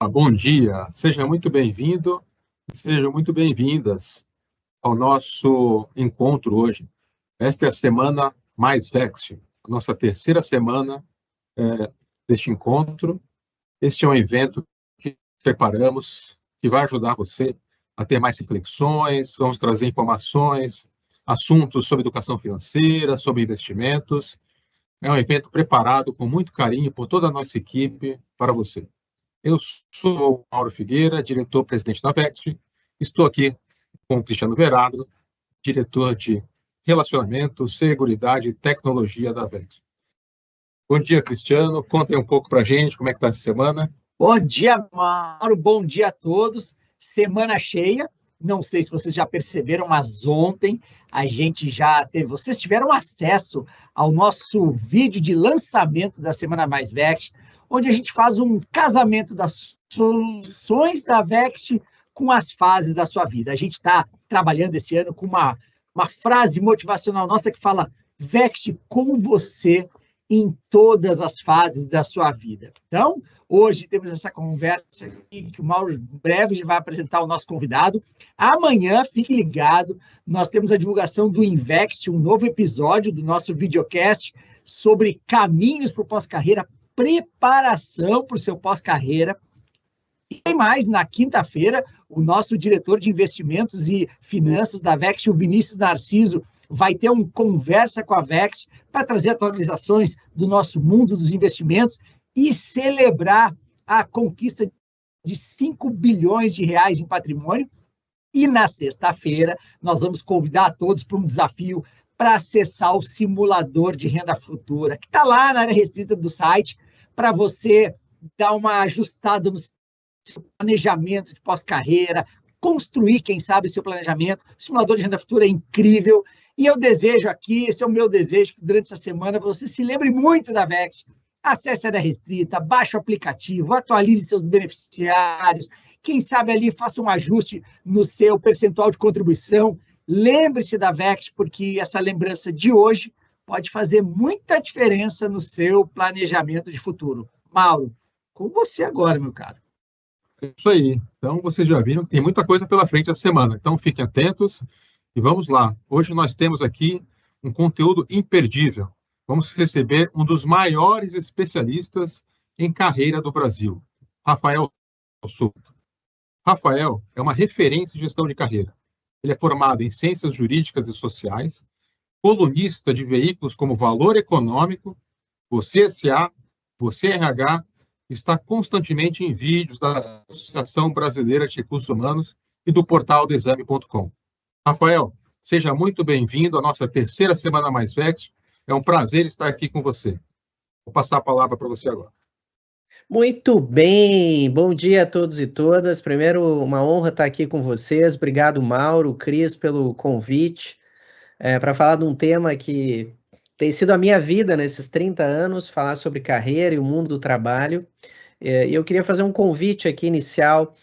Bom dia, seja muito bem-vindo, sejam muito bem-vindas ao nosso encontro hoje. Esta é a semana Mais Vext, a nossa terceira semana deste encontro. Este é um evento que preparamos, que vai ajudar você a ter mais reflexões, vamos trazer informações, assuntos sobre educação financeira, sobre investimentos. É um evento preparado com muito carinho por toda a nossa equipe para você. Eu sou o Mauro Figueira, diretor-presidente da Vext. Estou aqui com o Cristiano Verado, diretor de Relacionamento, Seguridade e Tecnologia da Vext. Bom dia, Cristiano. Conta aí um pouco para a gente como é que está essa semana. Bom dia, Mauro. Bom dia a todos. Semana cheia. Não sei se vocês já perceberam, mas ontem a gente já teve... Vocês tiveram acesso ao nosso vídeo de lançamento da Semana Mais Vext, onde a gente faz um casamento das soluções da Vext com as fases da sua vida. A gente está trabalhando esse ano com uma frase motivacional nossa que fala: Vext com você em todas as fases da sua vida. Então, hoje temos essa conversa aqui, que o Mauro em breve já vai apresentar o nosso convidado. Amanhã, fique ligado, nós temos a divulgação do Invext, um novo episódio do nosso videocast sobre caminhos para o pós-carreira, preparação para o seu pós-carreira. E tem mais, na quinta-feira, o nosso diretor de investimentos e finanças da Vext, o Vinícius Narciso, vai ter um Conversa com a Vext para trazer atualizações do nosso mundo dos investimentos e celebrar a conquista de 5 bilhões de reais em patrimônio. E na sexta-feira, nós vamos convidar todos para um desafio para acessar o simulador de renda futura, que está lá na área restrita do site, para você dar uma ajustada no seu planejamento de pós-carreira, construir, quem sabe, o seu planejamento. O simulador de renda futura é incrível. E eu desejo aqui, esse é o meu desejo, que durante essa semana você se lembre muito da Vext. Acesse a área restrita, baixe o aplicativo, atualize seus beneficiários, quem sabe ali faça um ajuste no seu percentual de contribuição. Lembre-se da Vext, porque essa lembrança de hoje pode fazer muita diferença no seu planejamento de futuro. Mauro, com você agora, meu caro. É isso aí. Então, vocês já viram que tem muita coisa pela frente essa semana. Então, fiquem atentos e vamos lá. Hoje nós temos aqui um conteúdo imperdível. Vamos receber um dos maiores especialistas em carreira do Brasil, Rafael Souto. Rafael é uma referência em gestão de carreira. Ele é formado em Ciências Jurídicas e Sociais, colunista de veículos como Valor Econômico, Você SA, Você RH, está constantemente em vídeos da Associação Brasileira de Recursos Humanos e do portal doexame.com. Rafael, seja muito bem-vindo à nossa terceira Semana Mais Vext. É um prazer estar aqui com você. Vou passar a palavra para você agora. Muito bem, bom dia a todos e todas. Primeiro, uma honra estar aqui com vocês. Obrigado, Mauro, Cris, pelo convite para falar de um tema que tem sido a minha vida nesses 30 anos, falar sobre carreira e o mundo do trabalho. E eu queria fazer um convite aqui inicial,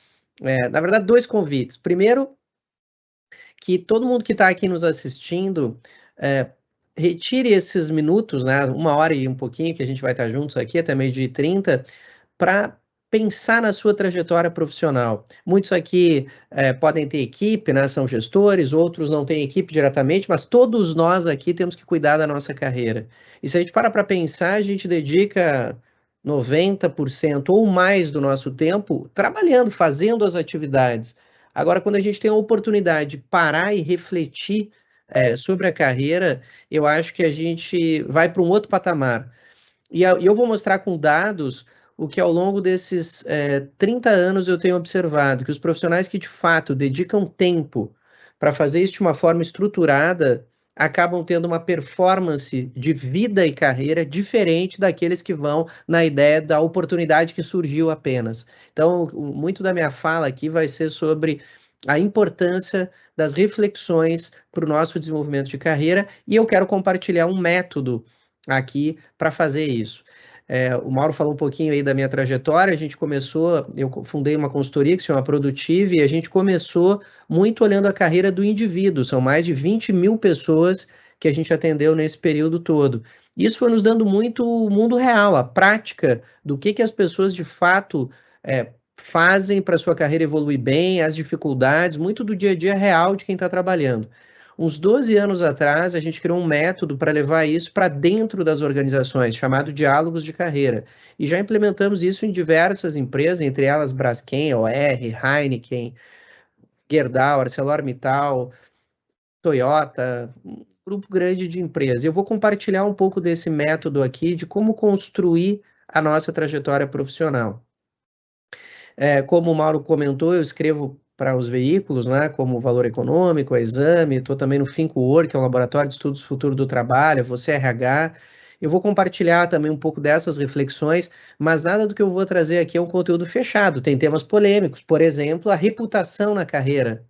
na verdade, 2 convites. Primeiro, que todo mundo que está aqui nos assistindo retire esses minutos, né, 1 hora e um pouquinho, que a gente vai estar juntos aqui até 12h30, para pensar na sua trajetória profissional. Muitos aqui podem ter equipe, né, são gestores, outros não têm equipe diretamente, mas todos nós aqui temos que cuidar da nossa carreira. E se a gente para pensar, a gente dedica 90% ou mais do nosso tempo trabalhando, fazendo as atividades. Agora, quando a gente tem a oportunidade de parar e refletir sobre a carreira, eu acho que a gente vai para um outro patamar. E eu vou mostrar com dados o que ao longo desses 30 anos eu tenho observado, que os profissionais que de fato dedicam tempo para fazer isso de uma forma estruturada, acabam tendo uma performance de vida e carreira diferente daqueles que vão na ideia da oportunidade que surgiu apenas. Então, muito da minha fala aqui vai ser sobre a importância das reflexões para o nosso desenvolvimento de carreira, e eu quero compartilhar um método aqui para fazer isso. O Mauro falou um pouquinho aí da minha trajetória. Eu fundei uma consultoria que se chama Produtive, e a gente começou muito olhando a carreira do indivíduo. São mais de 20 mil pessoas que a gente atendeu nesse período todo. Isso foi nos dando muito o mundo real, a prática do que as pessoas de fato fazem para a sua carreira evoluir bem, as dificuldades, muito do dia a dia real de quem está trabalhando. Uns 12 anos atrás, a gente criou um método para levar isso para dentro das organizações, chamado Diálogos de Carreira. E já implementamos isso em diversas empresas, entre elas Braskem, OR, Heineken, Gerdau, ArcelorMittal, Toyota, um grupo grande de empresas. Eu vou compartilhar um pouco desse método aqui, de como construir a nossa trajetória profissional. Como o Mauro comentou, eu escrevo para os veículos, né, como Valor Econômico, a Exame, estou também no FincoWork, que é um laboratório de estudos futuro do trabalho, você RH. Eu vou compartilhar também um pouco dessas reflexões, mas nada do que eu vou trazer aqui é um conteúdo fechado. Tem temas polêmicos, por exemplo, a reputação na carreira.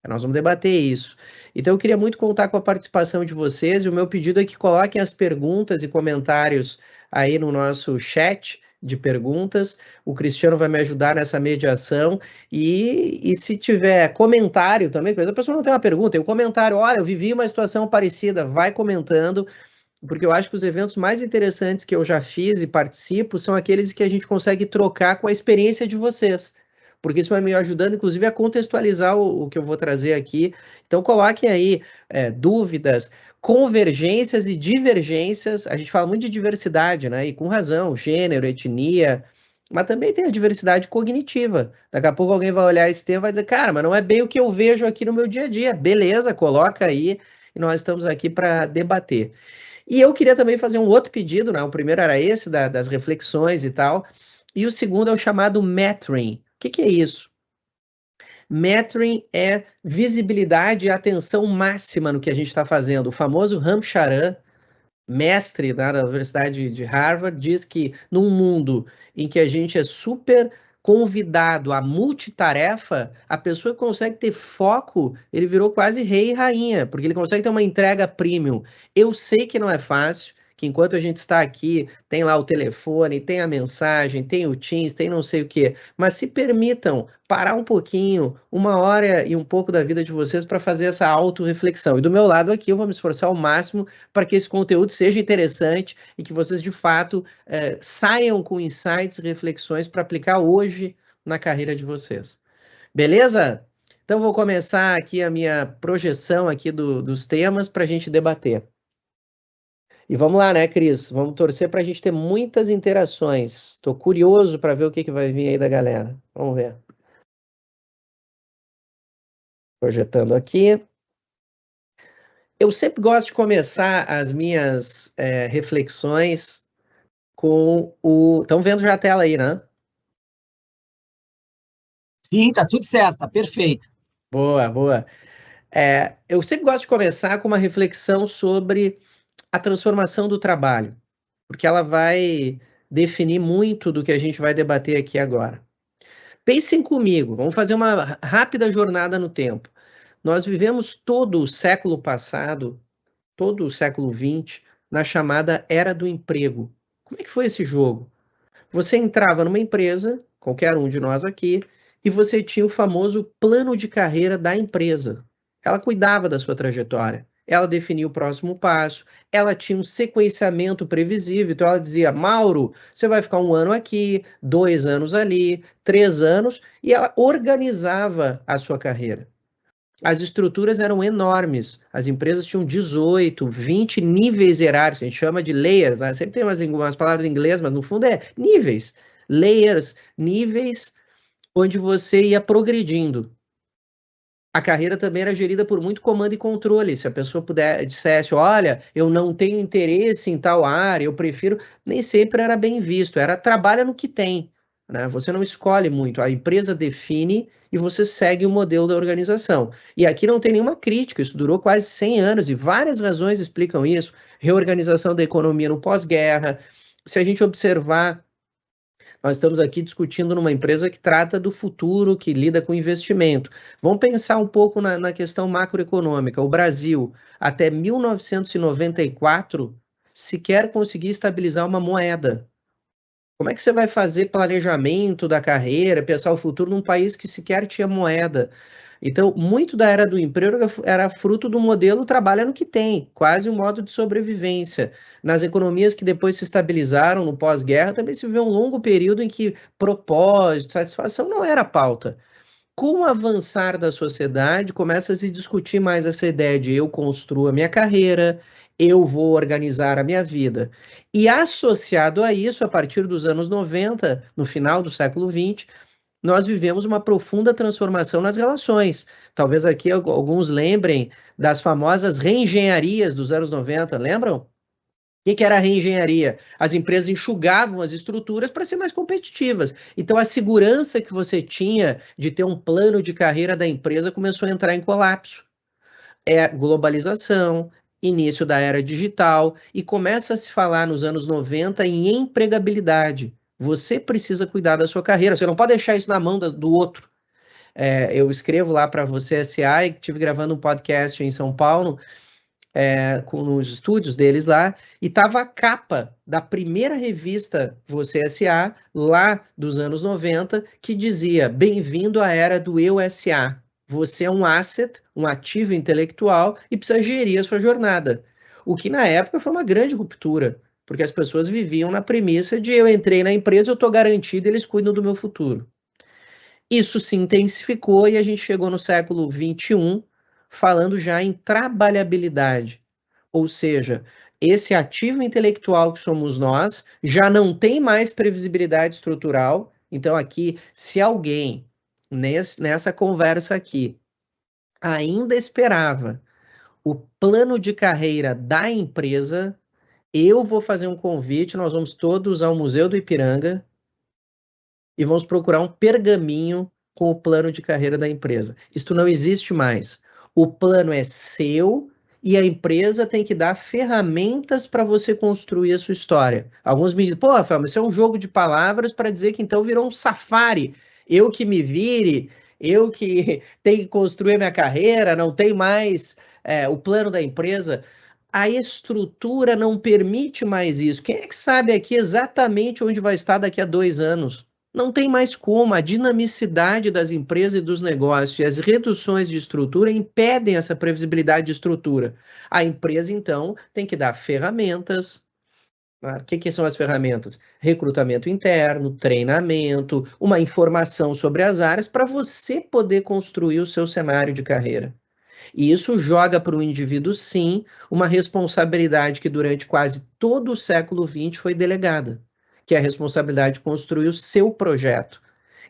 Nós vamos debater isso. Então, eu queria muito contar com a participação de vocês, e o meu pedido é que coloquem as perguntas e comentários aí no nosso chat de perguntas. O Cristiano vai me ajudar nessa mediação, e se tiver comentário também, a pessoa não tem uma pergunta, tem um comentário, olha, eu vivi uma situação parecida, vai comentando, porque eu acho que os eventos mais interessantes que eu já fiz e participo são aqueles que a gente consegue trocar com a experiência de vocês, porque isso vai me ajudando, inclusive, a contextualizar o que eu vou trazer aqui. Então, coloquem aí dúvidas, convergências e divergências. A gente fala muito de diversidade, né? E com razão, gênero, etnia, mas também tem a diversidade cognitiva. Daqui a pouco alguém vai olhar esse tema e vai dizer, cara, mas não é bem o que eu vejo aqui no meu dia a dia. Beleza, coloca aí, e nós estamos aqui para debater. E eu queria também fazer um outro pedido, né? O primeiro era esse, das reflexões e tal, e o segundo é o chamado Metering. O que é isso? Metering é visibilidade e atenção máxima no que a gente está fazendo. O famoso Ram Charan, mestre da Universidade de Harvard, diz que num mundo em que a gente é super convidado a multitarefa, a pessoa que consegue ter foco, ele virou quase rei e rainha, porque ele consegue ter uma entrega premium. Eu sei que não é fácil, que enquanto a gente está aqui, tem lá o telefone, tem a mensagem, tem o Teams, tem não sei o quê, mas se permitam parar um pouquinho, 1 hora e um pouco da vida de vocês para fazer essa autorreflexão. E do meu lado aqui, eu vou me esforçar ao máximo para que esse conteúdo seja interessante e que vocês, de fato, saiam com insights e reflexões para aplicar hoje na carreira de vocês. Beleza? Então, vou começar aqui a minha projeção aqui dos temas para a gente debater. E vamos lá, né, Cris? Vamos torcer para a gente ter muitas interações. Estou curioso para ver o que vai vir aí da galera. Vamos ver. Projetando aqui. Eu sempre gosto de começar as minhas reflexões com o... Estão vendo já a tela aí, né? Sim, tá tudo certo, tá perfeito. Boa, boa. Eu sempre gosto de começar com uma reflexão sobre a transformação do trabalho, porque ela vai definir muito do que a gente vai debater aqui agora. Pensem comigo, vamos fazer uma rápida jornada no tempo. Nós vivemos todo o século passado, todo o século XX, na chamada Era do Emprego. Como é que foi esse jogo? Você entrava numa empresa, qualquer um de nós aqui, e você tinha o famoso plano de carreira da empresa. Ela cuidava da sua trajetória, ela definia o próximo passo, ela tinha um sequenciamento previsível, então ela dizia, Mauro, você vai ficar 1 ano aqui, 2 anos ali, 3 anos, e ela organizava a sua carreira. As estruturas eram enormes, as empresas tinham 18, 20 níveis hierárquicos, a gente chama de layers, né? Sempre tem umas palavras em inglês, mas no fundo é níveis, layers, níveis, onde você ia progredindo. A carreira também era gerida por muito comando e controle, se a pessoa dissesse, olha, eu não tenho interesse em tal área, eu prefiro, nem sempre era bem visto, era trabalha no que tem, né? Você não escolhe muito, a empresa define e você segue o modelo da organização. E aqui não tem nenhuma crítica, isso durou quase 100 anos e várias razões explicam isso. Reorganização da economia no pós-guerra. Se a gente observar, nós estamos aqui discutindo numa empresa que trata do futuro, que lida com investimento. Vamos pensar um pouco na questão macroeconômica. O Brasil, até 1994, sequer conseguia estabilizar uma moeda. Como é que você vai fazer planejamento da carreira, pensar o futuro num país que sequer tinha moeda? Então, muito da era do emprego era fruto do modelo trabalha no que tem, quase um modo de sobrevivência. Nas economias que depois se estabilizaram no pós-guerra, também se viveu um longo período em que propósito, satisfação não era pauta. Com o avançar da sociedade, começa a se discutir mais essa ideia de eu construo a minha carreira, eu vou organizar a minha vida. E associado a isso, a partir dos anos 90, no final do século XX, nós vivemos uma profunda transformação nas relações. Talvez aqui alguns lembrem das famosas reengenharias dos anos 90, lembram? O que era a reengenharia? As empresas enxugavam as estruturas para ser mais competitivas. Então, a segurança que você tinha de ter um plano de carreira da empresa começou a entrar em colapso. É globalização, início da era digital, e começa a se falar nos anos 90 em empregabilidade. Você precisa cuidar da sua carreira, você não pode deixar isso na mão do outro. Eu escrevo lá para você S.A. e estive gravando um podcast em São Paulo, nos estúdios deles lá, e estava a capa da primeira revista Você S.A., lá dos anos 90, que dizia: bem-vindo à era do Eu S.A., você é um asset, um ativo intelectual e precisa gerir a sua jornada. O que na época foi uma grande ruptura, porque as pessoas viviam na premissa de eu entrei na empresa, eu estou garantido, eles cuidam do meu futuro. Isso se intensificou e a gente chegou no século XXI falando já em trabalhabilidade, ou seja, esse ativo intelectual que somos nós já não tem mais previsibilidade estrutural. Então aqui, se alguém nessa conversa aqui ainda esperava o plano de carreira da empresa, eu vou fazer um convite, nós vamos todos ao Museu do Ipiranga e vamos procurar um pergaminho com o plano de carreira da empresa. Isto não existe mais. O plano é seu e a empresa tem que dar ferramentas para você construir a sua história. Alguns me dizem, pô, Rafael, mas isso é um jogo de palavras para dizer que então virou um safari. Eu que me vire, eu que tenho que construir a minha carreira, não tem mais o plano da empresa. A estrutura não permite mais isso. Quem é que sabe aqui exatamente onde vai estar daqui a 2 anos? Não tem mais como, a dinamicidade das empresas e dos negócios e as reduções de estrutura impedem essa previsibilidade de estrutura. A empresa, então, tem que dar ferramentas. O que são as ferramentas? Recrutamento interno, treinamento, uma informação sobre as áreas para você poder construir o seu cenário de carreira. E isso joga para o indivíduo, sim, uma responsabilidade que durante quase todo o século XX foi delegada, que é a responsabilidade de construir o seu projeto.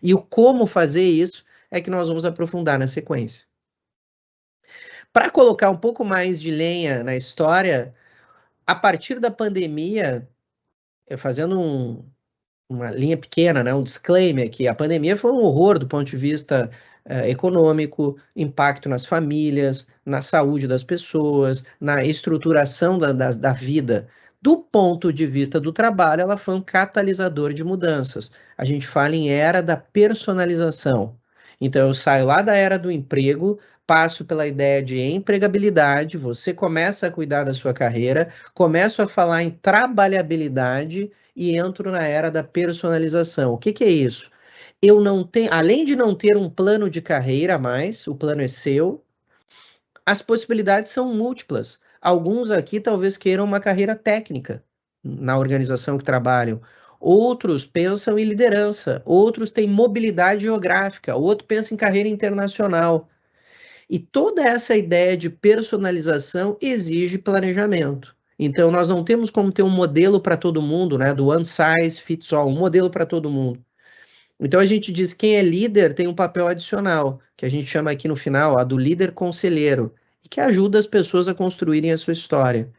E o como fazer isso é que nós vamos aprofundar na sequência. Para colocar um pouco mais de lenha na história, a partir da pandemia, fazendo uma linha pequena, né, um disclaimer aqui, a pandemia foi um horror do ponto de vista econômico, impacto nas famílias, na saúde das pessoas, na estruturação da vida. Do ponto de vista do trabalho, ela foi um catalisador de mudanças. A gente fala em era da personalização. Então, eu saio lá da era do emprego, passo pela ideia de empregabilidade, você começa a cuidar da sua carreira, começo a falar em trabalhabilidade e entro na era da personalização. O que é isso? Eu não tenho, além de não ter um plano de carreira a mais, o plano é seu, as possibilidades são múltiplas. Alguns aqui talvez queiram uma carreira técnica na organização que trabalham. Outros pensam em liderança, outros têm mobilidade geográfica, outro pensa em carreira internacional. E toda essa ideia de personalização exige planejamento. Então, nós não temos como ter um modelo para todo mundo, né? Do one size fits all, um modelo para todo mundo. Então, a gente diz que quem é líder tem um papel adicional, que a gente chama aqui no final, a do líder conselheiro, e que ajuda as pessoas a construírem a sua história.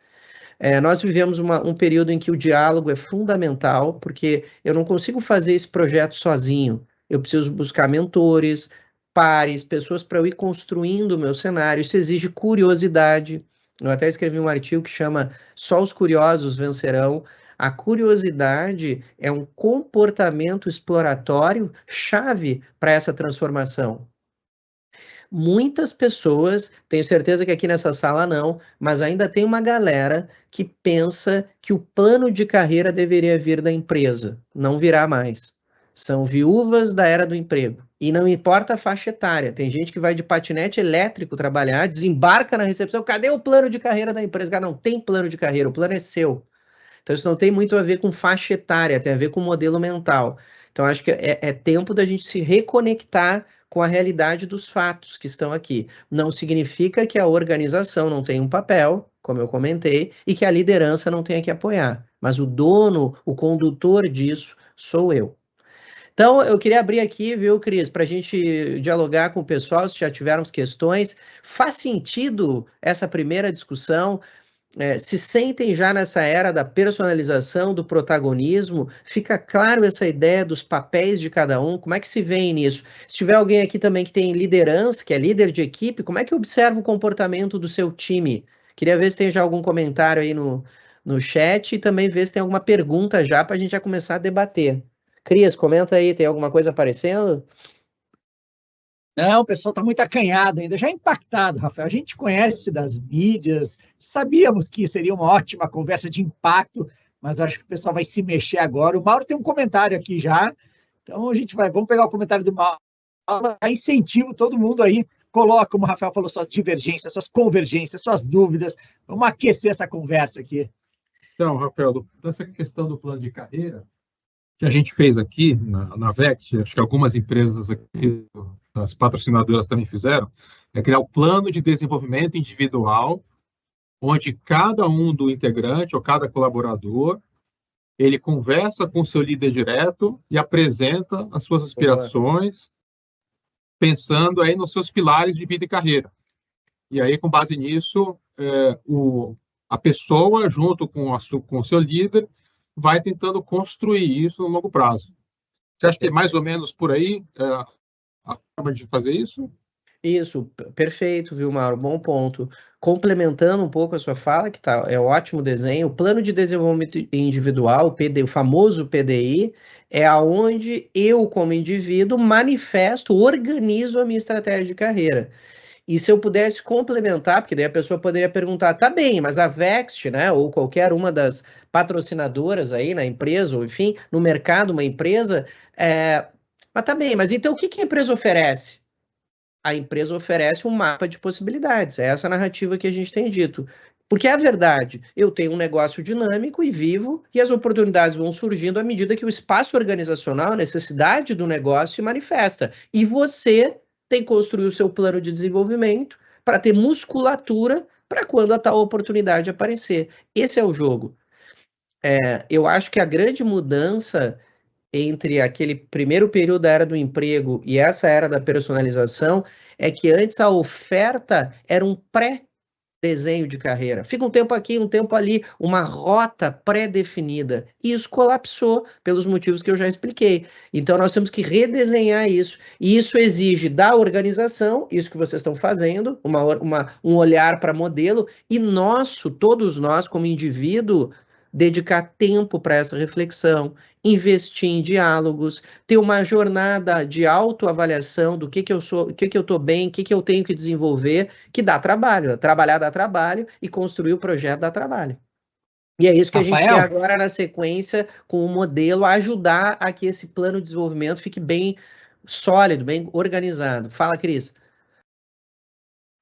Nós vivemos um período em que o diálogo é fundamental, porque eu não consigo fazer esse projeto sozinho. Eu preciso buscar mentores, pares, pessoas para eu ir construindo o meu cenário. Isso exige curiosidade. Eu até escrevi um artigo que chama Só os Curiosos Vencerão. A curiosidade é um comportamento exploratório chave para essa transformação. Muitas pessoas, tenho certeza que aqui nessa sala não, mas ainda tem uma galera que pensa que o plano de carreira deveria vir da empresa. Não virá mais. são viúvas da era do emprego. E não importa a faixa etária. Tem gente que vai de patinete elétrico trabalhar, desembarca na recepção. Cadê o plano de carreira da empresa? Cara, não tem plano de carreira, o plano é seu. Então, isso não tem muito a ver com faixa etária, tem a ver com modelo mental. Então, acho que é tempo da gente se reconectar com a realidade dos fatos que estão aqui. Não significa que a organização não tem um papel, como eu comentei, e que a liderança não tenha que apoiar. Mas o dono, o condutor disso, sou eu. Então, eu queria abrir aqui, viu, Cris, para a gente dialogar com o pessoal, se já tivermos questões. Faz sentido essa primeira discussão? Se sentem já nessa era da personalização, do protagonismo? Fica claro essa ideia dos papéis de cada um? Como é que se vê nisso? Se tiver alguém aqui também que tem liderança, que é líder de equipe, como é que observa o comportamento do seu time? Queria ver se tem já algum comentário aí no chat e também ver se tem alguma pergunta já para a gente já começar a debater. Cris, comenta aí, tem alguma coisa aparecendo? Não, o pessoal está muito acanhado ainda, já impactado, Rafael. A gente conhece das mídias, sabíamos que seria uma ótima conversa de impacto, mas acho que o pessoal vai se mexer agora. O Mauro tem um comentário aqui já, então vamos pegar o comentário do Mauro, incentivo todo mundo aí, coloca, como o Rafael falou, suas divergências, suas convergências, suas dúvidas, vamos aquecer essa conversa aqui. Então, Rafael, essa questão do plano de carreira, que a gente fez aqui na Vext, acho que algumas empresas aqui, as patrocinadoras também fizeram, é criar o plano de desenvolvimento individual, onde cada um do integrante ou cada colaborador, ele conversa com o seu líder direto e apresenta as suas aspirações, pensando aí nos seus pilares de vida e carreira. E aí, com base nisso, a pessoa, junto com o seu líder, vai tentando construir isso no longo prazo. Você acha que é mais ou menos por aí a forma de fazer isso? Isso, perfeito, viu, Mauro? Bom ponto. Complementando um pouco a sua fala, que é ótimo desenho, o plano de desenvolvimento individual, o famoso PDI, é aonde eu, como indivíduo, manifesto, organizo a minha estratégia de carreira. E se eu pudesse complementar, porque daí a pessoa poderia perguntar, tá bem, mas a Vext, né, ou qualquer uma das patrocinadoras aí na empresa, ou enfim, no mercado, uma empresa, mas tá bem, mas então o que a empresa oferece? A empresa oferece um mapa de possibilidades, é essa narrativa que a gente tem dito. Porque é a verdade, eu tenho um negócio dinâmico e vivo, e as oportunidades vão surgindo à medida que o espaço organizacional, a necessidade do negócio se manifesta. E você tem que construir o seu plano de desenvolvimento para ter musculatura para quando a tal oportunidade aparecer. Esse é o jogo. Eu acho que a grande mudança entre aquele primeiro período da era do emprego e essa era da personalização é que antes a oferta era um pré-desenho de carreira. Fica um tempo aqui, um tempo ali, uma rota pré-definida. E isso colapsou pelos motivos que eu já expliquei. Então nós temos que redesenhar isso. E isso exige da organização, isso que vocês estão fazendo, um olhar para modelo, e todos nós como indivíduo, dedicar tempo para essa reflexão, investir em diálogos, ter uma jornada de autoavaliação do que eu sou, o que eu estou bem, o que eu tenho que desenvolver, que dá trabalho. Trabalhar dá trabalho e construir o projeto dá trabalho. E é isso que Rafael, a gente quer agora na sequência, com o modelo, ajudar a que esse plano de desenvolvimento fique bem sólido, bem organizado. Fala, Cris.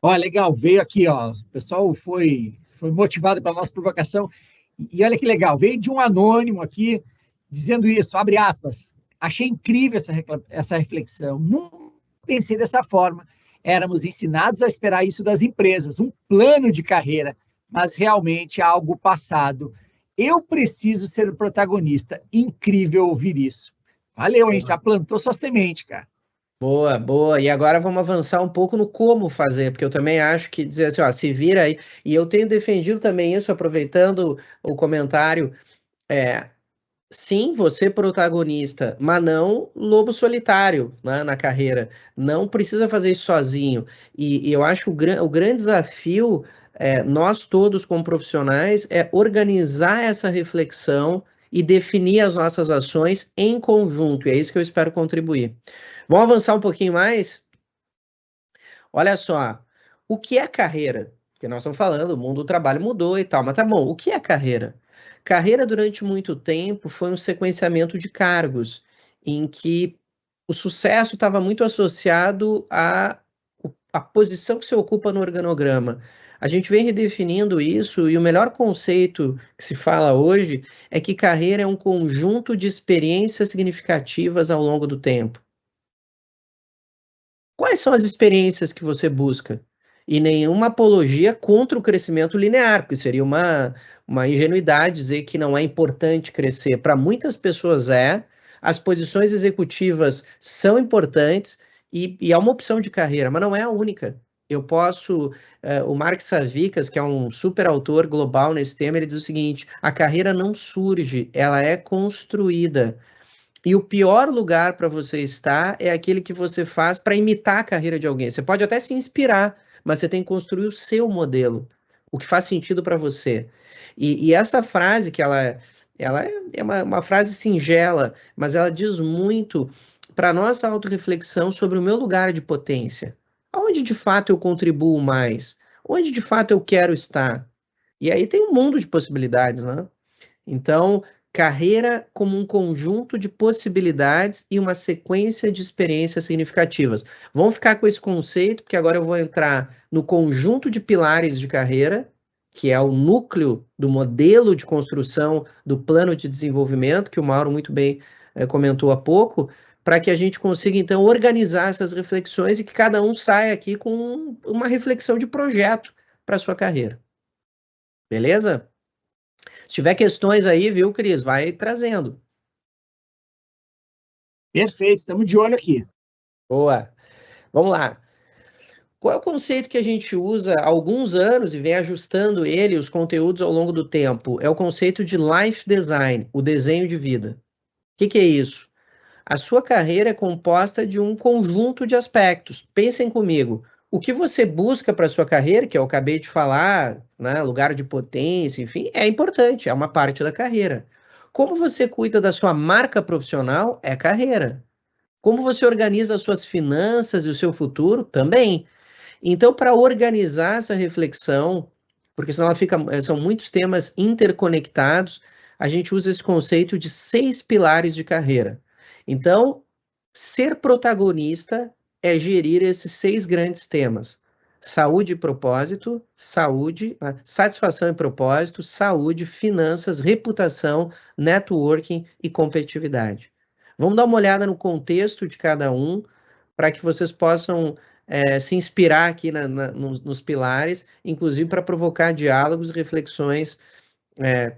Legal, veio aqui, ó, o pessoal foi motivado pela nossa provocação. E olha que legal, veio de um anônimo aqui, dizendo isso, abre aspas, achei incrível essa reflexão, não pensei dessa forma, éramos ensinados a esperar isso das empresas, um plano de carreira, mas realmente é algo passado. Eu preciso ser o protagonista, incrível ouvir isso. Valeu, hein? Já plantou sua semente, cara. Boa, boa. E agora vamos avançar um pouco no como fazer, porque eu também acho que dizer assim, ó, se vira aí. E eu tenho defendido também isso, aproveitando o comentário. Sim, você protagonista, mas não lobo solitário, né, na carreira. Não precisa fazer isso sozinho. E eu acho o grande desafio, nós todos como profissionais, é organizar essa reflexão e definir as nossas ações em conjunto. E é isso que eu espero contribuir. Vamos avançar um pouquinho mais? Olha só, o que é carreira? Porque nós estamos falando, o mundo do trabalho mudou e tal, mas tá bom, o que é carreira? Carreira, durante muito tempo, foi um sequenciamento de cargos. em que o sucesso estava muito associado à posição que você ocupa no organograma. A gente vem redefinindo isso, e o melhor conceito que se fala hoje é que carreira é um conjunto de experiências significativas ao longo do tempo. Quais são as experiências que você busca? E nenhuma apologia contra o crescimento linear, porque seria uma ingenuidade dizer que não é importante crescer. Para muitas pessoas as posições executivas são importantes e é uma opção de carreira, mas não é a única. Eu posso, o Mark Savickas, que é um super autor global nesse tema, ele diz o seguinte: a carreira não surge, ela é construída. E o pior lugar para você estar é aquele que você faz para imitar a carreira de alguém. Você pode até se inspirar, mas você tem que construir o seu modelo, o que faz sentido para você. E essa frase, que ela é uma frase singela, mas ela diz muito para a nossa autorreflexão sobre o meu lugar de potência. Onde de fato eu contribuo mais? Onde de fato eu quero estar? E aí tem um mundo de possibilidades, né? Então, carreira como um conjunto de possibilidades e uma sequência de experiências significativas. Vamos ficar com esse conceito, porque agora eu vou entrar no conjunto de pilares de carreira, que é o núcleo do modelo de construção do plano de desenvolvimento, que o Mauro muito bem comentou há pouco, para que a gente consiga, então, organizar essas reflexões e que cada um saia aqui com uma reflexão de projeto para a sua carreira. Beleza? Se tiver questões aí, viu, Cris? Vai trazendo. Perfeito, estamos de olho aqui. Boa. Vamos lá. Qual é o conceito que a gente usa há alguns anos e vem ajustando ele, os conteúdos ao longo do tempo? É o conceito de life design, o desenho de vida. O que é isso? A sua carreira é composta de um conjunto de aspectos. Pensem comigo. O que você busca para a sua carreira, que eu acabei de falar, né, lugar de potência, enfim, é importante, é uma parte da carreira. Como você cuida da sua marca profissional, é carreira. Como você organiza as suas finanças e o seu futuro, também. Então, para organizar essa reflexão, porque senão são muitos temas interconectados, a gente usa esse conceito de 6 pilares de carreira. Então, ser protagonista é gerir esses 6 grandes temas: saúde e propósito, satisfação e propósito, saúde, finanças, reputação, networking e competitividade. Vamos dar uma olhada no contexto de cada um, para que vocês possam se inspirar aqui nos pilares, inclusive para provocar diálogos e reflexões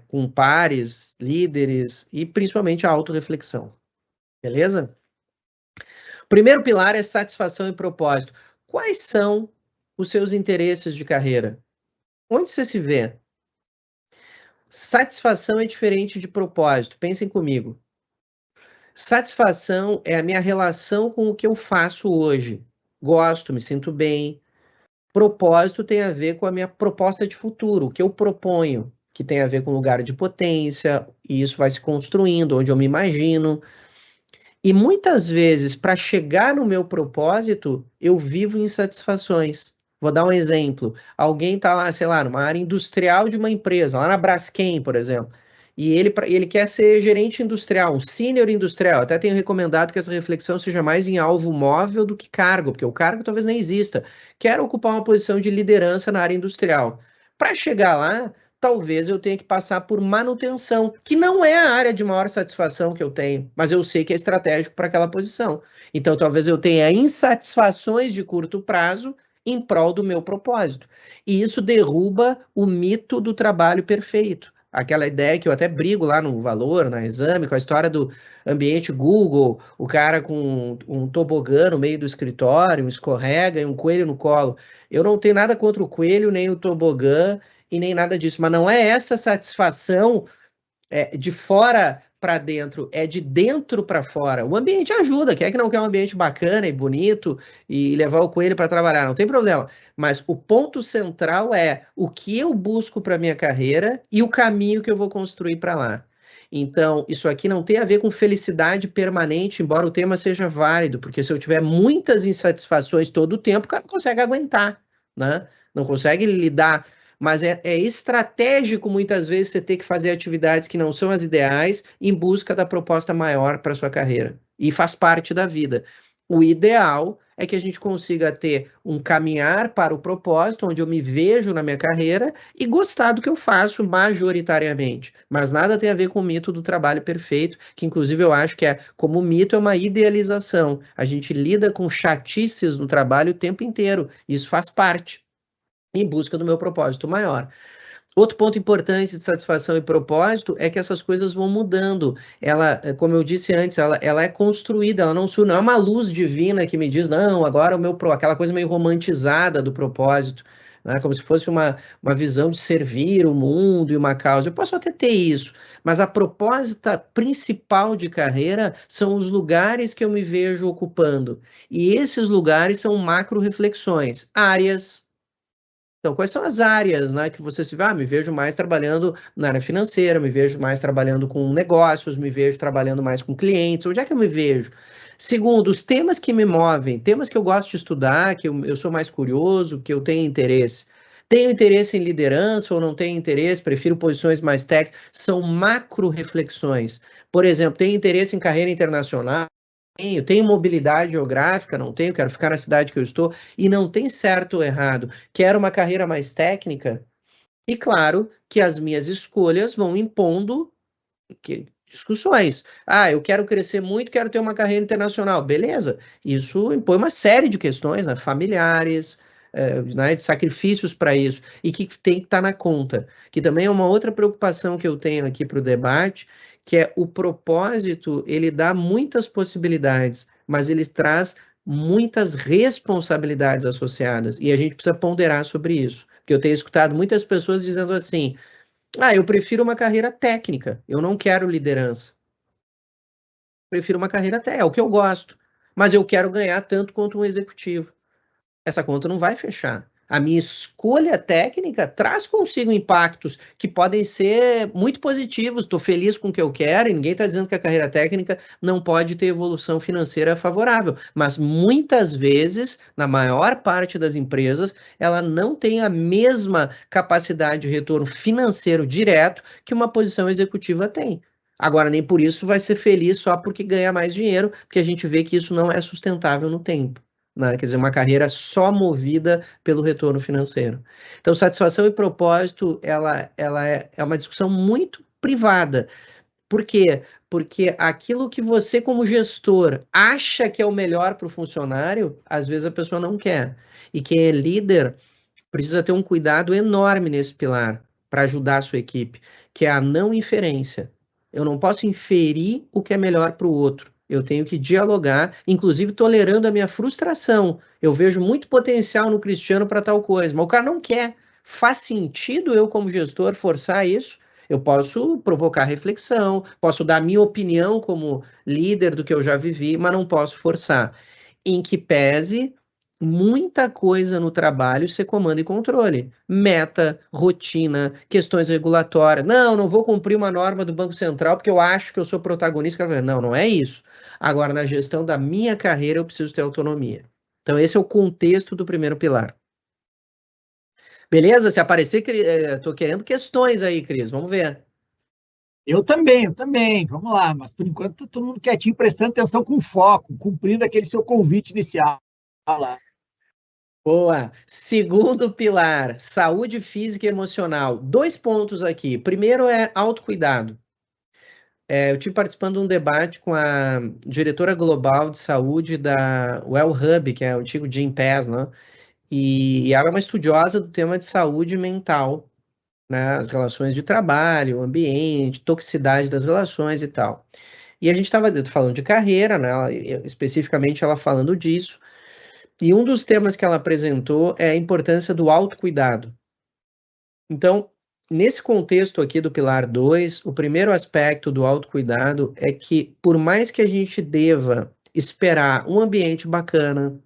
com pares, líderes e principalmente a autorreflexão. Beleza? O primeiro pilar é satisfação e propósito. Quais são os seus interesses de carreira? Onde você se vê? Satisfação é diferente de propósito. Pensem comigo. Satisfação é a minha relação com o que eu faço hoje. Gosto, me sinto bem. Propósito tem a ver com a minha proposta de futuro, o que eu proponho, que tem a ver com lugar de potência, e isso vai se construindo, onde eu me imagino. E muitas vezes, para chegar no meu propósito, eu vivo insatisfações. Vou dar um exemplo. Alguém está lá, sei lá, numa área industrial de uma empresa, lá na Braskem, por exemplo, e ele quer ser gerente industrial, um sênior industrial. Até tenho recomendado que essa reflexão seja mais em alvo móvel do que cargo, porque o cargo talvez nem exista. Quero ocupar uma posição de liderança na área industrial. Para chegar lá, talvez eu tenha que passar por manutenção, que não é a área de maior satisfação que eu tenho, mas eu sei que é estratégico para aquela posição. Então, talvez eu tenha insatisfações de curto prazo em prol do meu propósito. E isso derruba o mito do trabalho perfeito. Aquela ideia que eu até brigo lá no Valor, na Exame, com a história do ambiente Google, o cara com um tobogã no meio do escritório, um escorrega e um coelho no colo. Eu não tenho nada contra o coelho, nem o tobogã, e nem nada disso, mas não é essa satisfação de fora para dentro, é de dentro para fora. O ambiente ajuda, quem é que não quer um ambiente bacana e bonito e levar o coelho para trabalhar? Não tem problema, mas o ponto central é o que eu busco para minha carreira e o caminho que eu vou construir para lá. Então, isso aqui não tem a ver com felicidade permanente, embora o tema seja válido, porque se eu tiver muitas insatisfações todo o tempo, o cara não consegue aguentar, né? Não consegue lidar mas é estratégico muitas vezes você ter que fazer atividades que não são as ideais em busca da proposta maior para sua carreira. E faz parte da vida. O ideal é que a gente consiga ter um caminhar para o propósito, onde eu me vejo na minha carreira e gostar do que eu faço majoritariamente. Mas nada tem a ver com o mito do trabalho perfeito, que inclusive eu acho que como mito é uma idealização. A gente lida com chatices no trabalho o tempo inteiro. Isso faz parte, em busca do meu propósito maior. Outro ponto importante de satisfação e propósito é que essas coisas vão mudando. Ela, como eu disse antes, ela é construída, ela não é uma luz divina que me diz, não, agora aquela coisa meio romantizada do propósito, né? Como se fosse uma visão de servir o mundo e uma causa. Eu posso até ter isso, mas a proposta principal de carreira são os lugares que eu me vejo ocupando. E esses lugares são macro-reflexões, áreas. Então, quais são as áreas, né, que você se vê? Me vejo mais trabalhando na área financeira, me vejo mais trabalhando com negócios, me vejo trabalhando mais com clientes. Onde é que eu me vejo? Segundo, os temas que me movem, temas que eu gosto de estudar, que eu sou mais curioso, que eu tenho interesse. Tenho interesse em liderança ou não tenho interesse? Prefiro posições mais técnicas. São macro-reflexões. Por exemplo, tenho interesse em carreira internacional? Tenho mobilidade geográfica, não tenho, quero ficar na cidade que eu estou, e não tem certo ou errado. Quero uma carreira mais técnica, e claro que as minhas escolhas vão impondo discussões. Eu quero crescer muito, quero ter uma carreira internacional. Beleza, isso impõe uma série de questões, né, familiares, né, de sacrifícios para isso, e que tem que estar na conta. Que também é uma outra preocupação que eu tenho aqui para o debate, que é o propósito, ele dá muitas possibilidades, mas ele traz muitas responsabilidades associadas, e a gente precisa ponderar sobre isso. Porque eu tenho escutado muitas pessoas dizendo assim, eu prefiro uma carreira técnica, eu não quero liderança. Prefiro uma carreira técnica, é o que eu gosto, mas eu quero ganhar tanto quanto um executivo. Essa conta não vai fechar. A minha escolha técnica traz consigo impactos que podem ser muito positivos. Estou feliz com o que eu quero e ninguém está dizendo que a carreira técnica não pode ter evolução financeira favorável. Mas muitas vezes, na maior parte das empresas, ela não tem a mesma capacidade de retorno financeiro direto que uma posição executiva tem. Agora, nem por isso vai ser feliz só porque ganha mais dinheiro, porque a gente vê que isso não é sustentável no tempo. Né? Quer dizer, uma carreira só movida pelo retorno financeiro. Então, satisfação e propósito, ela é uma discussão muito privada. Por quê? Porque aquilo que você, como gestor, acha que é o melhor para o funcionário, às vezes a pessoa não quer. E quem é líder precisa ter um cuidado enorme nesse pilar para ajudar a sua equipe, que é a não inferência. Eu não posso inferir o que é melhor para o outro. Eu tenho que dialogar, inclusive tolerando a minha frustração. Eu vejo muito potencial no Cristiano para tal coisa, mas o cara não quer. Faz sentido eu, como gestor, forçar isso? Eu posso provocar reflexão, posso dar minha opinião como líder do que eu já vivi, mas não posso forçar. Em que pese muita coisa no trabalho ser comando e controle. Meta, rotina, questões regulatórias. Não vou cumprir uma norma do Banco Central porque eu acho que eu sou protagonista. Não é isso. Agora, na gestão da minha carreira, eu preciso ter autonomia. Então, esse é o contexto do primeiro pilar. Beleza? Se aparecer, estou querendo questões aí, Cris. Vamos ver. Eu também. Vamos lá. Mas, por enquanto, tá todo mundo quietinho, prestando atenção com foco, cumprindo aquele seu convite inicial lá. Boa. Segundo pilar, saúde física e emocional. 2 pontos aqui. Primeiro é autocuidado. Eu estive participando de um debate com a diretora global de saúde da Well Hub, que é o antigo Gympass, né? E ela é uma estudiosa do tema de saúde mental, né? As relações de trabalho, o ambiente, toxicidade das relações e tal. E a gente estava falando de carreira, né? Especificamente ela falando disso. E um dos temas que ela apresentou é a importância do autocuidado. Então, nesse contexto aqui do pilar 2, o primeiro aspecto do autocuidado é que, por mais que a gente deva esperar um ambiente bacana,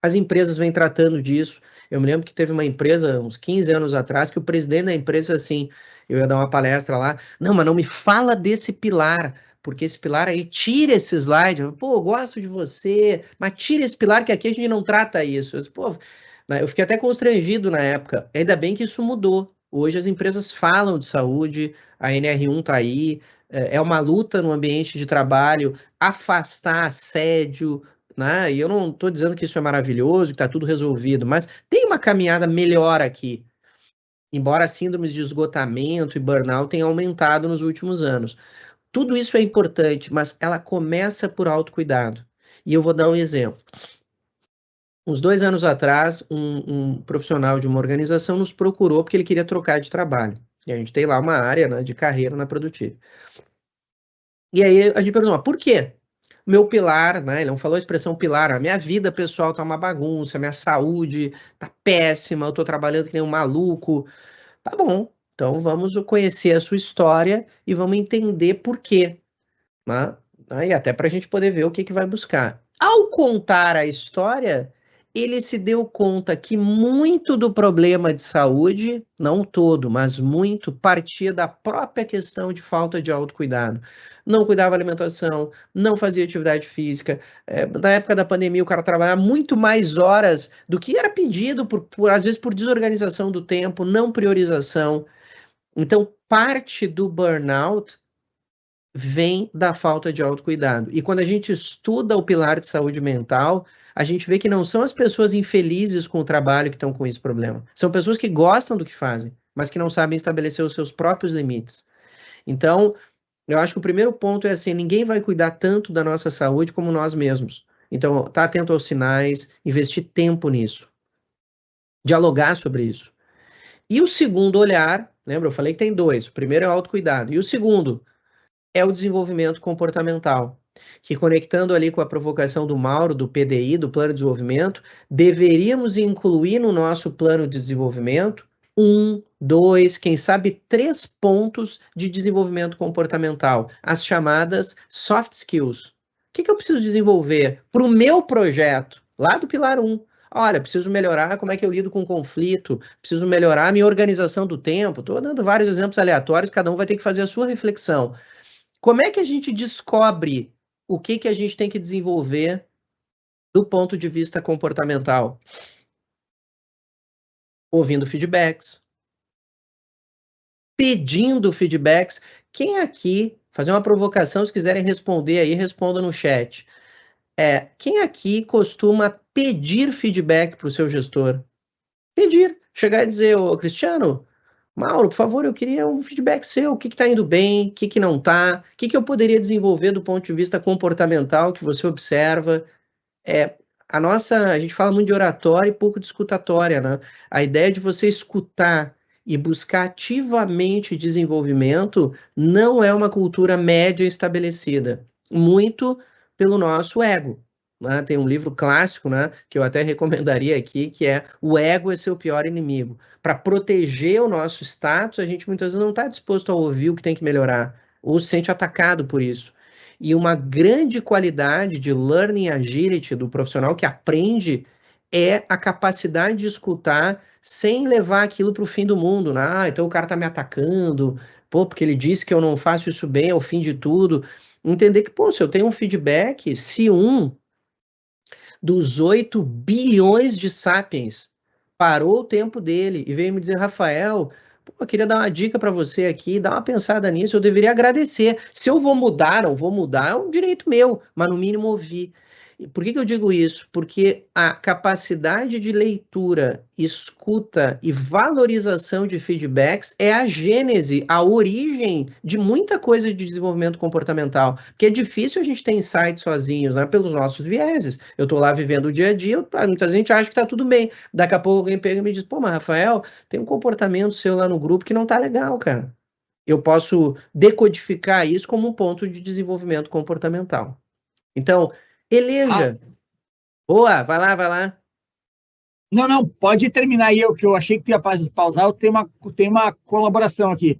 as empresas vêm tratando disso. Eu me lembro que teve uma empresa, uns 15 anos atrás, que o presidente da empresa, assim, eu ia dar uma palestra lá, não, mas não me fala desse pilar, porque esse pilar aí, tira esse slide, eu gosto de você, mas tira esse pilar que aqui a gente não trata isso. Eu disse, né? Eu fiquei até constrangido na época. Ainda bem que isso mudou. Hoje as empresas falam de saúde, a NR1 está aí, é uma luta no ambiente de trabalho, afastar assédio, né? E eu não estou dizendo que isso é maravilhoso, que está tudo resolvido, mas tem uma caminhada melhor aqui. Embora síndromes de esgotamento e burnout tenham aumentado nos últimos anos. Tudo isso é importante, mas ela começa por autocuidado. E eu vou dar um exemplo. Uns 2 anos atrás, um profissional de uma organização nos procurou porque ele queria trocar de trabalho. E a gente tem lá uma área, né, de carreira na Produtiva. E aí a gente perguntou, por quê? Meu pilar, né, ele não falou a expressão pilar, a minha vida pessoal tá uma bagunça, minha saúde tá péssima, eu tô trabalhando que nem um maluco. Tá bom, então vamos conhecer a sua história e vamos entender por quê, né? E até para a gente poder ver o que vai buscar. Ao contar a história, ele se deu conta que muito do problema de saúde, não todo, mas muito, partia da própria questão de falta de autocuidado. Não cuidava da alimentação, não fazia atividade física. Na época da pandemia, o cara trabalhava muito mais horas do que era pedido, às vezes por desorganização do tempo, não priorização. Então, parte do burnout vem da falta de autocuidado. E quando a gente estuda o pilar de saúde mental, a gente vê que não são as pessoas infelizes com o trabalho que estão com esse problema. São pessoas que gostam do que fazem, mas que não sabem estabelecer os seus próprios limites. Então, eu acho que o primeiro ponto é assim, ninguém vai cuidar tanto da nossa saúde como nós mesmos. Então, tá atento aos sinais, investir tempo nisso. Dialogar sobre isso. E o segundo olhar, lembra? Eu falei que tem 2. O primeiro é o autocuidado. E o segundo é o desenvolvimento comportamental, que conectando ali com a provocação do Mauro, do PDI, do Plano de Desenvolvimento, deveríamos incluir no nosso plano de desenvolvimento 1, 2, quem sabe 3 pontos de desenvolvimento comportamental, as chamadas soft skills. O que eu preciso desenvolver para o meu projeto, lá do pilar 1? Olha, preciso melhorar como é que eu lido com conflito, preciso melhorar a minha organização do tempo. Estou dando vários exemplos aleatórios, cada um vai ter que fazer a sua reflexão. Como é que a gente descobre o que a gente tem que desenvolver do ponto de vista comportamental? Ouvindo feedbacks, pedindo feedbacks. Quem aqui, fazer uma provocação, se quiserem responder aí, responda no chat. Quem aqui costuma pedir feedback para o seu gestor? Pedir. Chegar e dizer, ô Cristiano, Mauro, por favor, eu queria um feedback seu, o que está indo bem, o que não está, o que eu poderia desenvolver do ponto de vista comportamental que você observa. A gente fala muito de oratória e pouco de escutatória, né? A ideia de você escutar e buscar ativamente desenvolvimento não é uma cultura média estabelecida, muito pelo nosso ego. Né? Tem um livro clássico, né, que eu até recomendaria aqui, que é O Ego é Seu Pior Inimigo. Para proteger o nosso status, a gente muitas vezes não está disposto a ouvir o que tem que melhorar, ou se sente atacado por isso. E uma grande qualidade de learning agility do profissional que aprende é a capacidade de escutar sem levar aquilo para o fim do mundo. Né? Então o cara está me atacando, porque ele disse que eu não faço isso bem, é o fim de tudo. Entender que, se eu tenho um feedback, se dos 8 bilhões de sapiens parou o tempo dele e veio me dizer, Rafael, eu queria dar uma dica para você aqui, dá uma pensada nisso, eu deveria agradecer. Se eu vou mudar, não vou mudar, é um direito meu, mas no mínimo ouvir. Por que eu digo isso? Porque a capacidade de leitura, escuta e valorização de feedbacks é a gênese, a origem de muita coisa de desenvolvimento comportamental. Porque é difícil a gente ter insights sozinhos, né? Pelos nossos vieses. Eu estou lá vivendo o dia a dia, muita gente acha que está tudo bem. Daqui a pouco alguém pega e me diz, mas Rafael, tem um comportamento seu lá no grupo que não está legal, cara. Eu posso decodificar isso como um ponto de desenvolvimento comportamental. Então, eleja. Boa, vai lá. Não, pode terminar aí, que eu achei que tu ia pausar, tem uma colaboração aqui.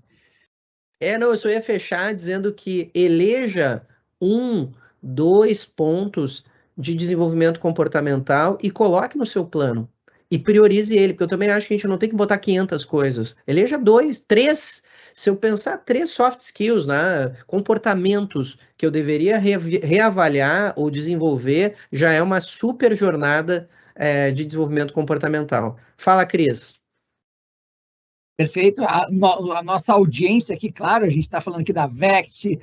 Eu só ia fechar dizendo que eleja 1, 2 pontos de desenvolvimento comportamental e coloque no seu plano. E priorize ele, porque eu também acho que a gente não tem que botar 500 coisas. Eleja 2, 3. Se eu pensar 3 soft skills, né, comportamentos que eu deveria reavaliar ou desenvolver, já é uma super jornada de desenvolvimento comportamental. Fala, Cris. Perfeito. A nossa audiência aqui, claro, a gente está falando aqui da Vext,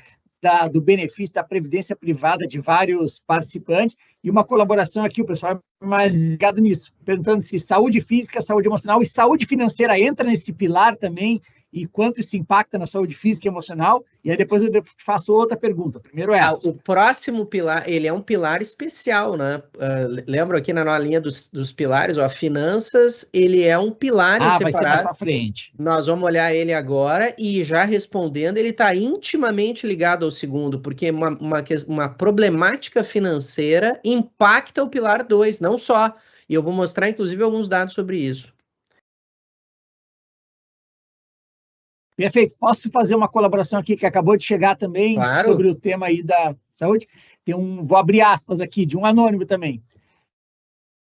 do benefício da previdência privada de vários participantes, e uma colaboração aqui, o pessoal é mais ligado nisso, perguntando se saúde física, saúde emocional e saúde financeira entra nesse pilar também, e quanto isso impacta na saúde física e emocional, e aí depois eu faço outra pergunta. Primeiro é essa. O próximo pilar, ele é um pilar especial, né? Lembro aqui na linha dos pilares, ó, finanças, ele é um pilar separado. Vai ser mais para frente. Nós vamos olhar ele agora e já respondendo, ele está intimamente ligado ao segundo, porque uma problemática financeira impacta o pilar 2, não só. E eu vou mostrar, inclusive, alguns dados sobre isso. Perfeito. Posso fazer uma colaboração aqui que acabou de chegar também, claro, sobre o tema aí da saúde? Vou abrir aspas aqui, de um anônimo também.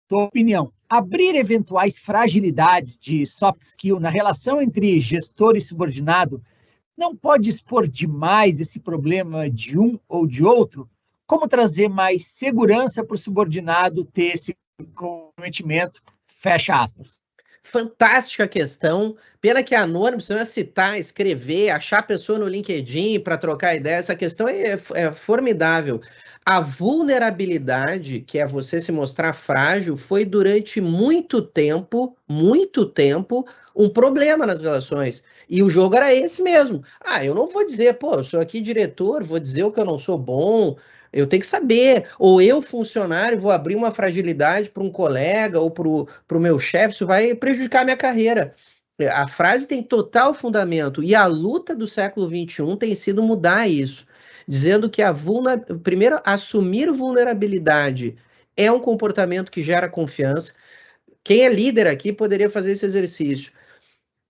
Tua opinião. Abrir eventuais fragilidades de soft skill na relação entre gestor e subordinado não pode expor demais esse problema de um ou de outro? Como trazer mais segurança para o subordinado ter esse comprometimento? Fecha aspas. Fantástica questão. Pena que é anônimo, você não é citar, escrever, achar a pessoa no LinkedIn para trocar ideia. Essa questão é formidável. A vulnerabilidade, que é você se mostrar frágil, foi durante muito tempo, um problema nas relações. E o jogo era esse mesmo. Eu não vou dizer, eu sou aqui diretor, vou dizer o que eu não sou bom. Eu tenho que saber, ou eu, funcionário, vou abrir uma fragilidade para um colega ou para o meu chefe, isso vai prejudicar a minha carreira. A frase tem total fundamento, e a luta do século XXI tem sido mudar isso, dizendo que primeiro, assumir vulnerabilidade é um comportamento que gera confiança. Quem é líder aqui poderia fazer esse exercício.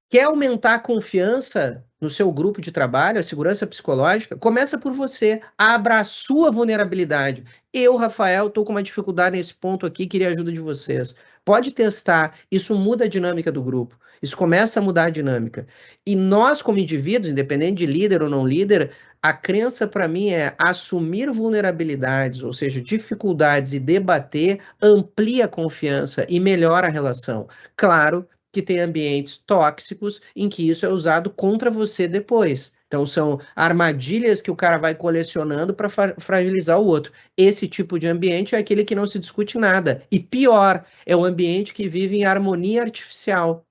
Quer aumentar a confiança no seu grupo de trabalho, a segurança psicológica? Começa por você. Abra a sua vulnerabilidade. Eu, Rafael, estou com uma dificuldade nesse ponto aqui, queria a ajuda de vocês. Pode testar. Isso muda a dinâmica do grupo. Isso começa a mudar a dinâmica. E nós, como indivíduos, independente de líder ou não líder, a crença para mim é assumir vulnerabilidades, ou seja, dificuldades e debater, amplia a confiança e melhora a relação. Claro que tem ambientes tóxicos em que isso é usado contra você depois. Então, são armadilhas que o cara vai colecionando para fragilizar o outro. Esse tipo de ambiente é aquele que não se discute nada. E pior, é o ambiente que vive em harmonia artificial.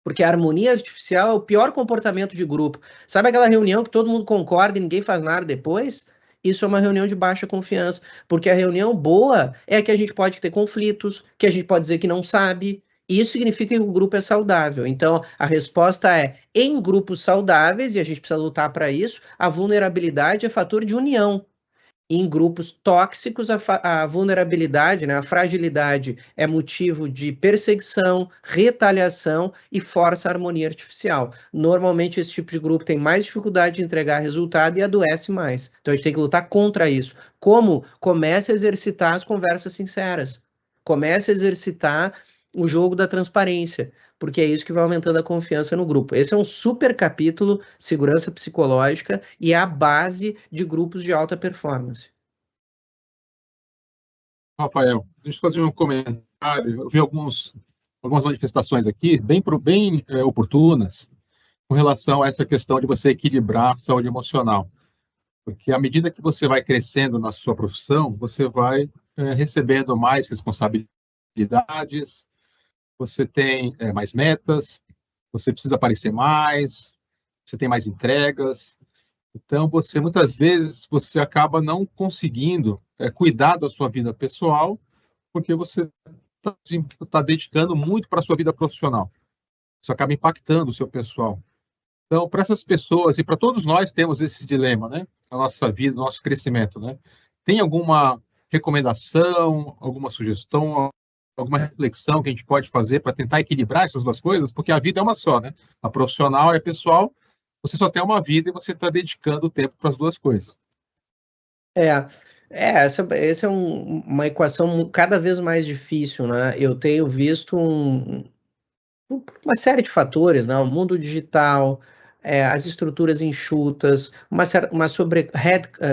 Porque a harmonia artificial é o pior comportamento de grupo. Sabe aquela reunião que todo mundo concorda e ninguém faz nada depois? Isso é uma reunião de baixa confiança. Porque a reunião boa é que a gente pode ter conflitos, que a gente pode dizer que não sabe. Isso significa que o grupo é saudável. Então, a resposta é, em grupos saudáveis, e a gente precisa lutar para isso, a vulnerabilidade é fator de união. Em grupos tóxicos, a vulnerabilidade, né, a fragilidade é motivo de perseguição, retaliação e força a harmonia artificial. Normalmente, esse tipo de grupo tem mais dificuldade de entregar resultado e adoece mais. Então, a gente tem que lutar contra isso. Como? Comece a exercitar as conversas sinceras. Comece a exercitar o jogo da transparência, porque é isso que vai aumentando a confiança no grupo. Esse é um super capítulo, segurança psicológica, e é a base de grupos de alta performance. Rafael, deixa eu fazer um comentário. Eu vi algumas manifestações aqui, bem oportunas, com relação a essa questão de você equilibrar a saúde emocional. Porque à medida que você vai crescendo na sua profissão, você vai recebendo mais responsabilidades, você tem mais metas, você precisa aparecer mais, você tem mais entregas. Então, muitas vezes, você acaba não conseguindo cuidar da sua vida pessoal, porque você está dedicando muito para a sua vida profissional. Isso acaba impactando o seu pessoal. Então, para essas pessoas, e para todos nós temos esse dilema, né? A nossa vida, o nosso crescimento, né? Tem alguma recomendação, alguma sugestão, alguma reflexão que a gente pode fazer para tentar equilibrar essas duas coisas? Porque a vida é uma só, né? A profissional e a pessoal, você só tem uma vida e você está dedicando tempo para as duas coisas. Essa é uma equação cada vez mais difícil, né? Eu tenho visto uma série de fatores, né? O mundo digital, as estruturas enxutas,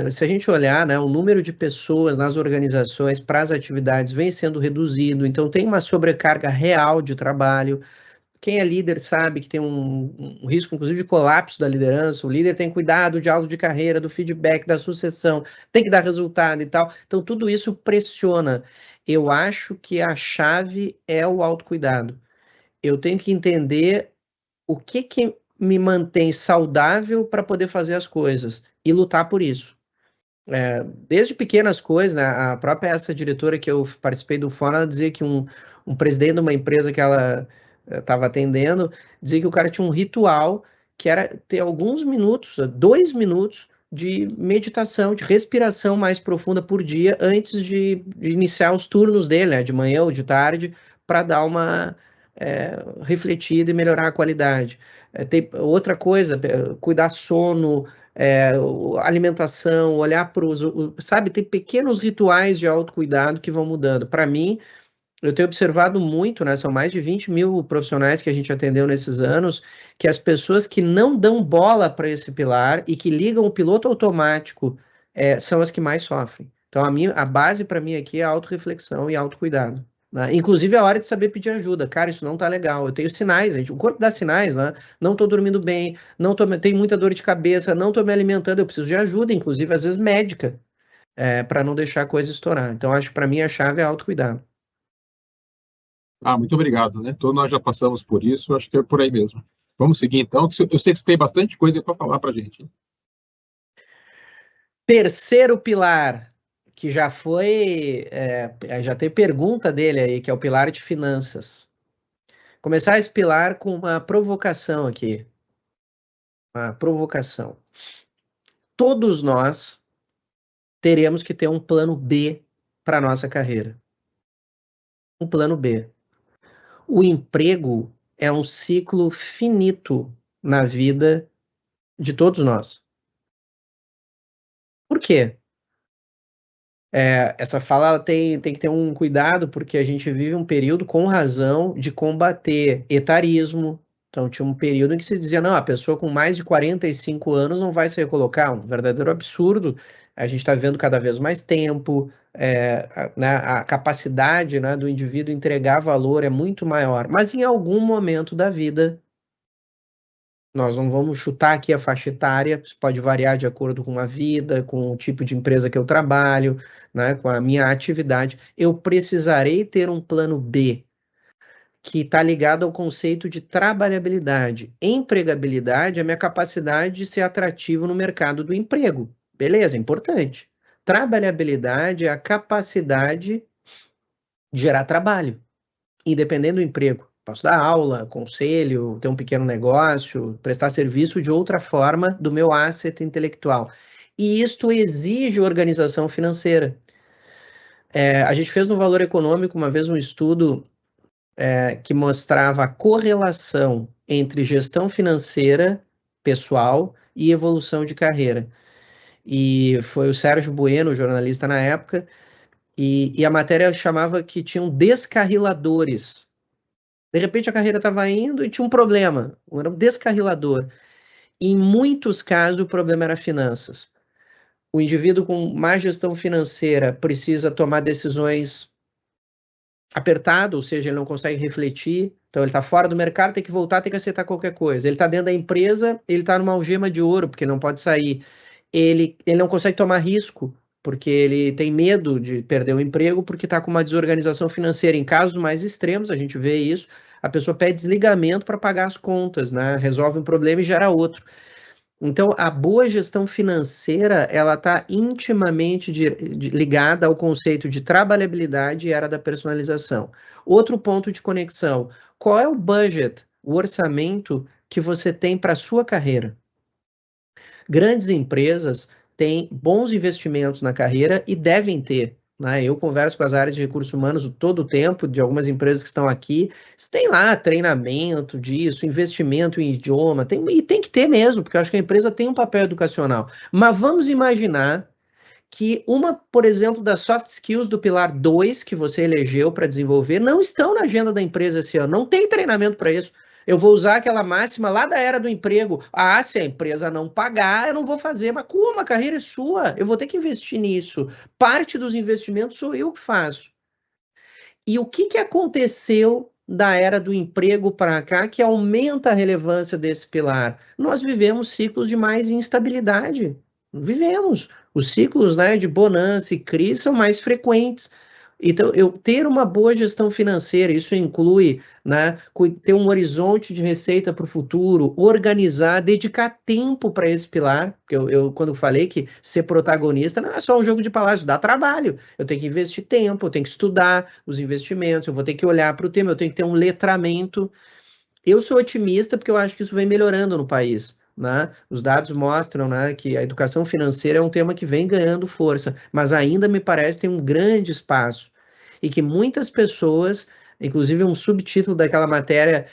se a gente olhar, né, o número de pessoas nas organizações para as atividades vem sendo reduzido, então tem uma sobrecarga real de trabalho. Quem é líder sabe que tem um risco, inclusive, de colapso da liderança. O líder tem que cuidar do diálogo de carreira, do feedback, da sucessão, tem que dar resultado e tal. Então, tudo isso pressiona. Eu acho que a chave é o autocuidado. Eu tenho que entender o que me mantém saudável para poder fazer as coisas e lutar por isso. Desde pequenas coisas, né? A própria essa diretora que eu participei do fórum, ela dizia que um presidente de uma empresa que ela estava atendendo, dizia que o cara tinha um ritual que era ter alguns minutos, 2 minutos de meditação, de respiração mais profunda por dia antes de iniciar os turnos dele, né? De manhã ou de tarde, para dar uma refletida e melhorar a qualidade. Tem outra coisa, cuidar sono, alimentação, olhar para os... Sabe, tem pequenos rituais de autocuidado que vão mudando. Para mim, eu tenho observado muito, né? São mais de 20 mil profissionais que a gente atendeu nesses anos, que as pessoas que não dão bola para esse pilar e que ligam o piloto automático são as que mais sofrem. Então, a base para mim aqui é autorreflexão e autocuidado. Né? Inclusive a hora de saber pedir ajuda. Cara, isso não tá legal. Eu tenho sinais, gente. O corpo dá sinais, né? Não tô dormindo bem, tenho muita dor de cabeça, não tô me alimentando, eu preciso de ajuda, inclusive às vezes médica, para não deixar a coisa estourar. Então, acho que para mim a chave é autocuidado. Muito obrigado, né? Todos nós já passamos por isso, acho que é por aí mesmo. Vamos seguir, então, eu sei que você tem bastante coisa para falar para a gente. Hein? Terceiro pilar, que já foi, já tem pergunta dele aí, que é o pilar de finanças. Começar esse pilar com uma provocação aqui. Uma provocação. Todos nós teremos que ter um plano B para a nossa carreira. Um plano B. O emprego é um ciclo finito na vida de todos nós. Por quê? Essa fala tem que ter um cuidado, porque a gente vive um período, com razão, de combater etarismo. Então, tinha um período em que se dizia, não, a pessoa com mais de 45 anos não vai se recolocar. Um verdadeiro absurdo. A gente está vivendo cada vez mais tempo, a capacidade, né, do indivíduo entregar valor é muito maior. Mas em algum momento da vida, nós não vamos chutar aqui a faixa etária, isso pode variar de acordo com a vida, com o tipo de empresa que eu trabalho, né, com a minha atividade. Eu precisarei ter um plano B, que está ligado ao conceito de trabalhabilidade. Empregabilidade é a minha capacidade de ser atrativo no mercado do emprego. Beleza, importante. Trabalhabilidade é a capacidade de gerar trabalho, independente do emprego. Posso dar aula, conselho, ter um pequeno negócio, prestar serviço de outra forma do meu asset intelectual. E isto exige organização financeira. A gente fez no Valor Econômico uma vez um estudo que mostrava a correlação entre gestão financeira pessoal e evolução de carreira. E foi o Sérgio Bueno, jornalista na época, e a matéria chamava que tinham descarriladores. De repente a carreira estava indo e tinha um problema, era um descarrilador. E em muitos casos o problema era finanças. O indivíduo com má gestão financeira precisa tomar decisões apertado, ou seja, ele não consegue refletir, então ele está fora do mercado, tem que voltar, tem que aceitar qualquer coisa. Ele está dentro da empresa, ele está numa algema de ouro, porque não pode sair. Ele não consegue tomar risco, porque ele tem medo de perder o emprego, porque está com uma desorganização financeira. Em casos mais extremos, a gente vê isso, a pessoa pede desligamento para pagar as contas, né? Resolve um problema e gera outro. Então, a boa gestão financeira, ela está intimamente ligada ao conceito de trabalhabilidade e era da personalização. Outro ponto de conexão, qual é o budget, o orçamento que você tem para a sua carreira? Grandes empresas têm bons investimentos na carreira e devem ter. Né? Eu converso com as áreas de recursos humanos todo o tempo, de algumas empresas que estão aqui, tem lá treinamento disso, investimento em idioma, e tem que ter mesmo, porque eu acho que a empresa tem um papel educacional. Mas vamos imaginar que por exemplo, das soft skills do pilar 2 que você elegeu para desenvolver, não estão na agenda da empresa esse ano, não tem treinamento para isso. Eu vou usar aquela máxima lá da era do emprego. Ah, se a empresa não pagar, eu não vou fazer. Mas como? A carreira é sua. Eu vou ter que investir nisso. Parte dos investimentos sou eu que faço. E o que aconteceu da era do emprego para cá que aumenta a relevância desse pilar? Nós vivemos ciclos de mais instabilidade. Vivemos. Os ciclos, né, de bonança e crise são mais frequentes. Então, eu ter uma boa gestão financeira, isso inclui, né, ter um horizonte de receita para o futuro, organizar, dedicar tempo para esse pilar. Quando falei que ser protagonista não é só um jogo de palavras, dá trabalho. Eu tenho que investir tempo, eu tenho que estudar os investimentos, eu vou ter que olhar para o tema, eu tenho que ter um letramento. Eu sou otimista porque eu acho que isso vem melhorando no país. Né? Os dados mostram, né, que a educação financeira é um tema que vem ganhando força, mas ainda me parece que tem um grande espaço e que muitas pessoas, inclusive um subtítulo daquela matéria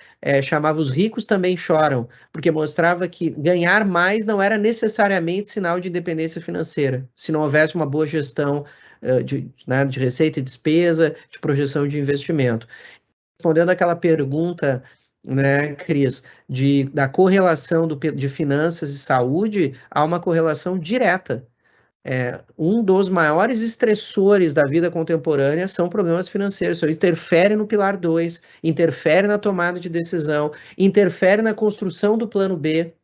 chamava Os ricos também choram, porque mostrava que ganhar mais não era necessariamente sinal de independência financeira, se não houvesse uma boa gestão de receita e despesa, de projeção de investimento. Respondendo aquela pergunta, né, Cris, da correlação de finanças e saúde, há uma correlação direta. Um dos maiores estressores da vida contemporânea são problemas financeiros. Isso interfere no pilar 2, interfere na tomada de decisão, interfere na construção do plano B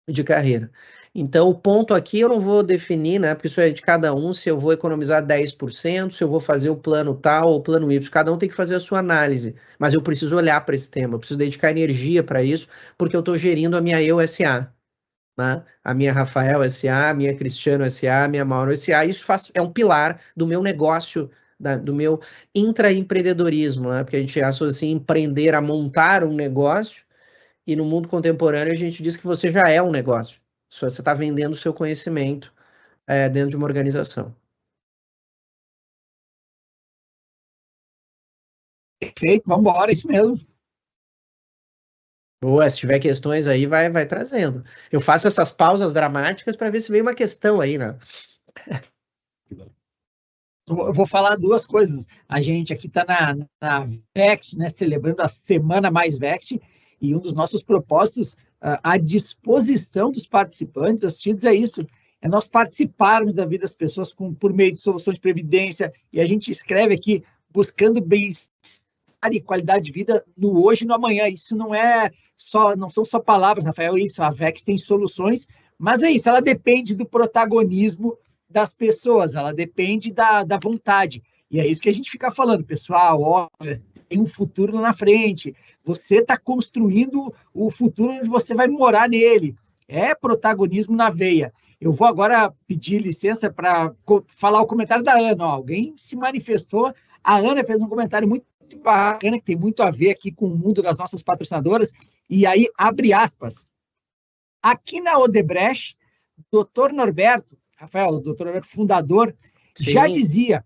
de carreira. Então, o ponto aqui eu não vou definir, né, porque isso é de cada um, se eu vou economizar 10%, se eu vou fazer o plano tal ou o plano Y. Cada um tem que fazer a sua análise, mas eu preciso olhar para esse tema, eu preciso dedicar energia para isso, porque eu estou gerindo a minha Eu SA. Né? A minha Rafael SA, a minha Cristiano SA, a minha Mauro SA, isso é um pilar do meu negócio, do meu intraempreendedorismo, né? Porque a gente associa assim, empreender a montar um negócio, e no mundo contemporâneo a gente diz que você já é um negócio, só você está vendendo o seu conhecimento dentro de uma organização. Perfeito, vamos embora, isso mesmo. Boa, se tiver questões aí, vai trazendo. Eu faço essas pausas dramáticas para ver se vem uma questão aí, né? Eu vou falar duas coisas. A gente aqui está na Vext, né, celebrando a Semana Mais Vext, e um dos nossos propósitos à disposição dos participantes assistidos é isso, é nós participarmos da vida das pessoas por meio de soluções de previdência, e a gente escreve aqui buscando bem-estar e qualidade de vida no hoje e no amanhã. Isso não são só palavras, Rafael, isso, a Vext tem soluções, mas é isso, ela depende do protagonismo das pessoas, ela depende da vontade. E é isso que a gente fica falando, pessoal, olha, tem um futuro lá na frente, você está construindo o futuro onde você vai morar nele. É protagonismo na veia. Eu vou agora pedir licença para falar o comentário da Ana. Alguém se manifestou, a Ana fez um comentário muito bacana, que tem muito a ver aqui com o mundo das nossas patrocinadoras, e aí, abre aspas. Aqui na Odebrecht, Dr. Norberto, Rafael, o doutor Norberto, fundador, sim, já dizia,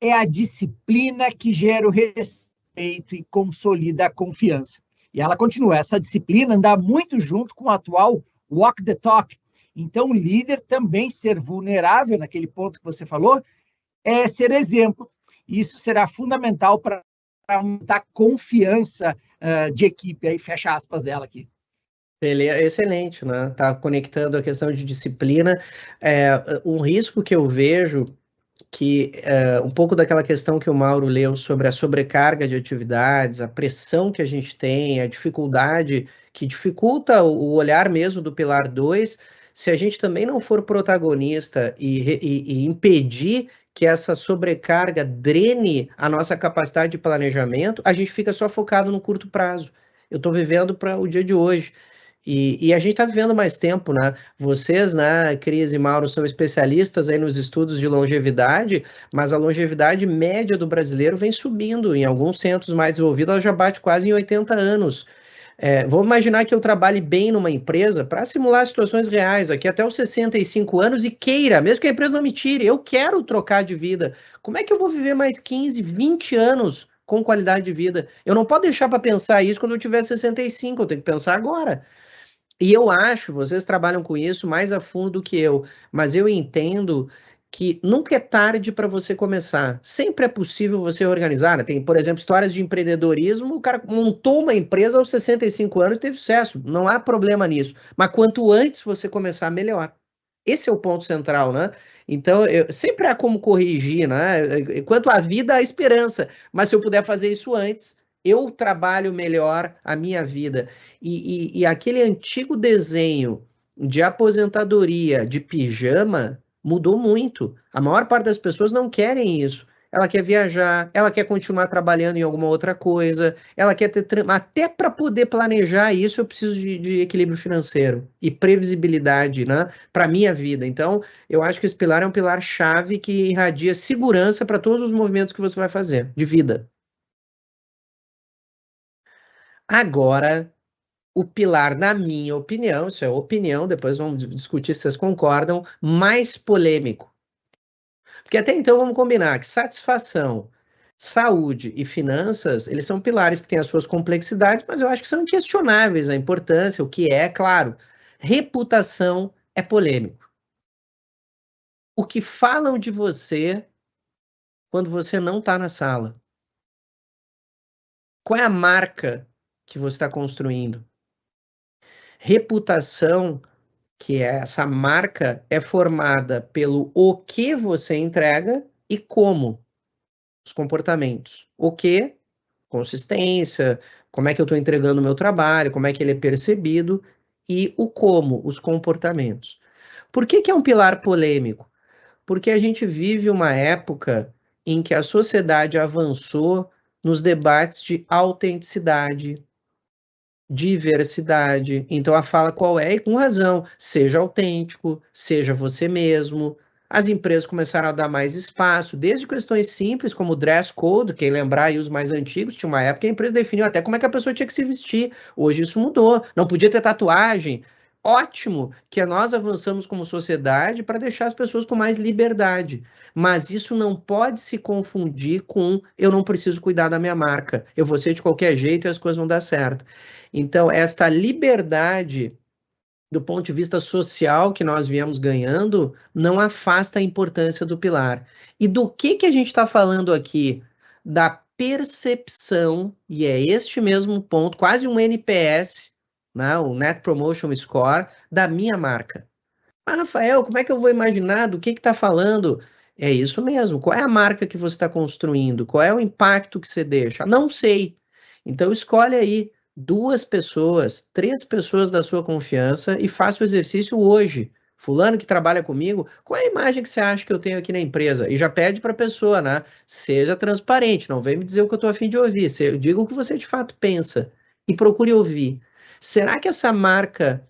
é a disciplina que gera o respeito e consolida a confiança. E ela continua, essa disciplina anda muito junto com o atual walk the talk. Então, o líder também ser vulnerável, naquele ponto que você falou, é ser exemplo. Isso será fundamental para aumentar a confiança de equipe. Aí fecha aspas dela aqui. Ele é excelente, né? Tá conectando a questão de disciplina. Um risco que eu vejo que um pouco daquela questão que o Mauro leu sobre a sobrecarga de atividades, a pressão que a gente tem, a dificuldade que dificulta o olhar mesmo do pilar 2, se a gente também não for protagonista e impedir que essa sobrecarga drene a nossa capacidade de planejamento, a gente fica só focado no curto prazo. Eu estou vivendo para o dia de hoje. E a gente está vivendo mais tempo, né? Vocês, né, Cris e Mauro, são especialistas aí nos estudos de longevidade, mas a longevidade média do brasileiro vem subindo. Em alguns centros mais desenvolvidos, ela já bate quase em 80 anos. Vamos imaginar que eu trabalhe bem numa empresa para simular situações reais aqui até os 65 anos e queira, mesmo que a empresa não me tire, eu quero trocar de vida. Como é que eu vou viver mais 15, 20 anos com qualidade de vida? Eu não posso deixar para pensar isso quando eu tiver 65, eu tenho que pensar agora. E eu acho, vocês trabalham com isso mais a fundo do que eu, mas eu entendo que nunca é tarde para você começar. Sempre é possível você organizar, né? Tem, por exemplo, histórias de empreendedorismo, o cara montou uma empresa aos 65 anos e teve sucesso. Não há problema nisso. Mas quanto antes você começar, melhor. Esse é o ponto central, né? Então, sempre há como corrigir, né? Quanto à vida, há esperança. Mas se eu puder fazer isso antes, eu trabalho melhor a minha vida. E aquele antigo desenho de aposentadoria de pijama mudou muito. A maior parte das pessoas não querem isso. Ela quer viajar, ela quer continuar trabalhando em alguma outra coisa, ela quer ter... Até para poder planejar isso, eu preciso de equilíbrio financeiro e previsibilidade, né, para a minha vida. Então, eu acho que esse pilar é um pilar chave que irradia segurança para todos os movimentos que você vai fazer, de vida. Agora, o pilar, na minha opinião, isso é opinião, depois vamos discutir se vocês concordam, mais polêmico. Porque até então vamos combinar que satisfação, saúde e finanças, eles são pilares que têm as suas complexidades, mas eu acho que são inquestionáveis a importância, o que é, claro. Reputação é polêmico. O que falam de você quando você não está na sala? Qual é a marca que você está construindo? Reputação, que é essa marca, é formada pelo o que você entrega e como. Os comportamentos. O que? Consistência, como é que eu estou entregando o meu trabalho, como é que ele é percebido, e o como, os comportamentos. Por que é um pilar polêmico? Porque a gente vive uma época em que a sociedade avançou nos debates de autenticidade, diversidade. Então a fala qual é? E com razão, seja autêntico, seja você mesmo. As empresas começaram a dar mais espaço, desde questões simples como dress code, quem lembrar aí os mais antigos, tinha uma época que a empresa definiu até como é que a pessoa tinha que se vestir. Hoje isso mudou. Não podia ter tatuagem. Ótimo que nós avançamos como sociedade para deixar as pessoas com mais liberdade. Mas isso não pode se confundir com eu não preciso cuidar da minha marca. Eu vou ser de qualquer jeito e as coisas vão dar certo. Então, esta liberdade, do ponto de vista social que nós viemos ganhando, não afasta a importância do pilar. E do que a gente está falando aqui? Da percepção, e é este mesmo ponto, quase um NPS, né, o Net Promotion Score, da minha marca. Mas, Rafael, como é que eu vou imaginar do que está falando? É isso mesmo. Qual é a marca que você está construindo? Qual é o impacto que você deixa? Não sei. Então, escolhe aí 2 pessoas, 3 pessoas da sua confiança e faça o exercício hoje. Fulano que trabalha comigo, qual é a imagem que você acha que eu tenho aqui na empresa? E já pede para a pessoa, né? Seja transparente, não vem me dizer o que eu estou a fim de ouvir. Diga o que você de fato pensa e procure ouvir. Será que essa marca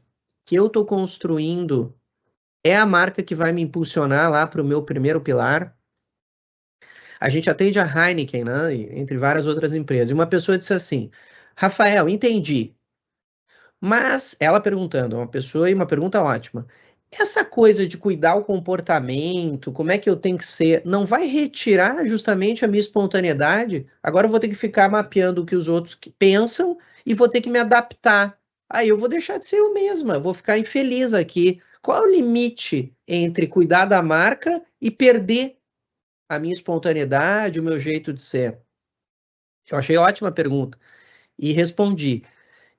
que eu estou construindo é a marca que vai me impulsionar lá para o meu primeiro pilar? A gente atende a Heineken, né, entre várias outras empresas. E uma pessoa disse assim, Rafael, entendi. Mas, ela perguntando, uma pessoa e uma pergunta ótima. Essa coisa de cuidar o comportamento, como é que eu tenho que ser, não vai retirar justamente a minha espontaneidade? Agora eu vou ter que ficar mapeando o que os outros pensam e vou ter que me adaptar. Aí eu vou deixar de ser eu mesma, vou ficar infeliz aqui. Qual é o limite entre cuidar da marca e perder a minha espontaneidade, o meu jeito de ser? Eu achei ótima pergunta e respondi.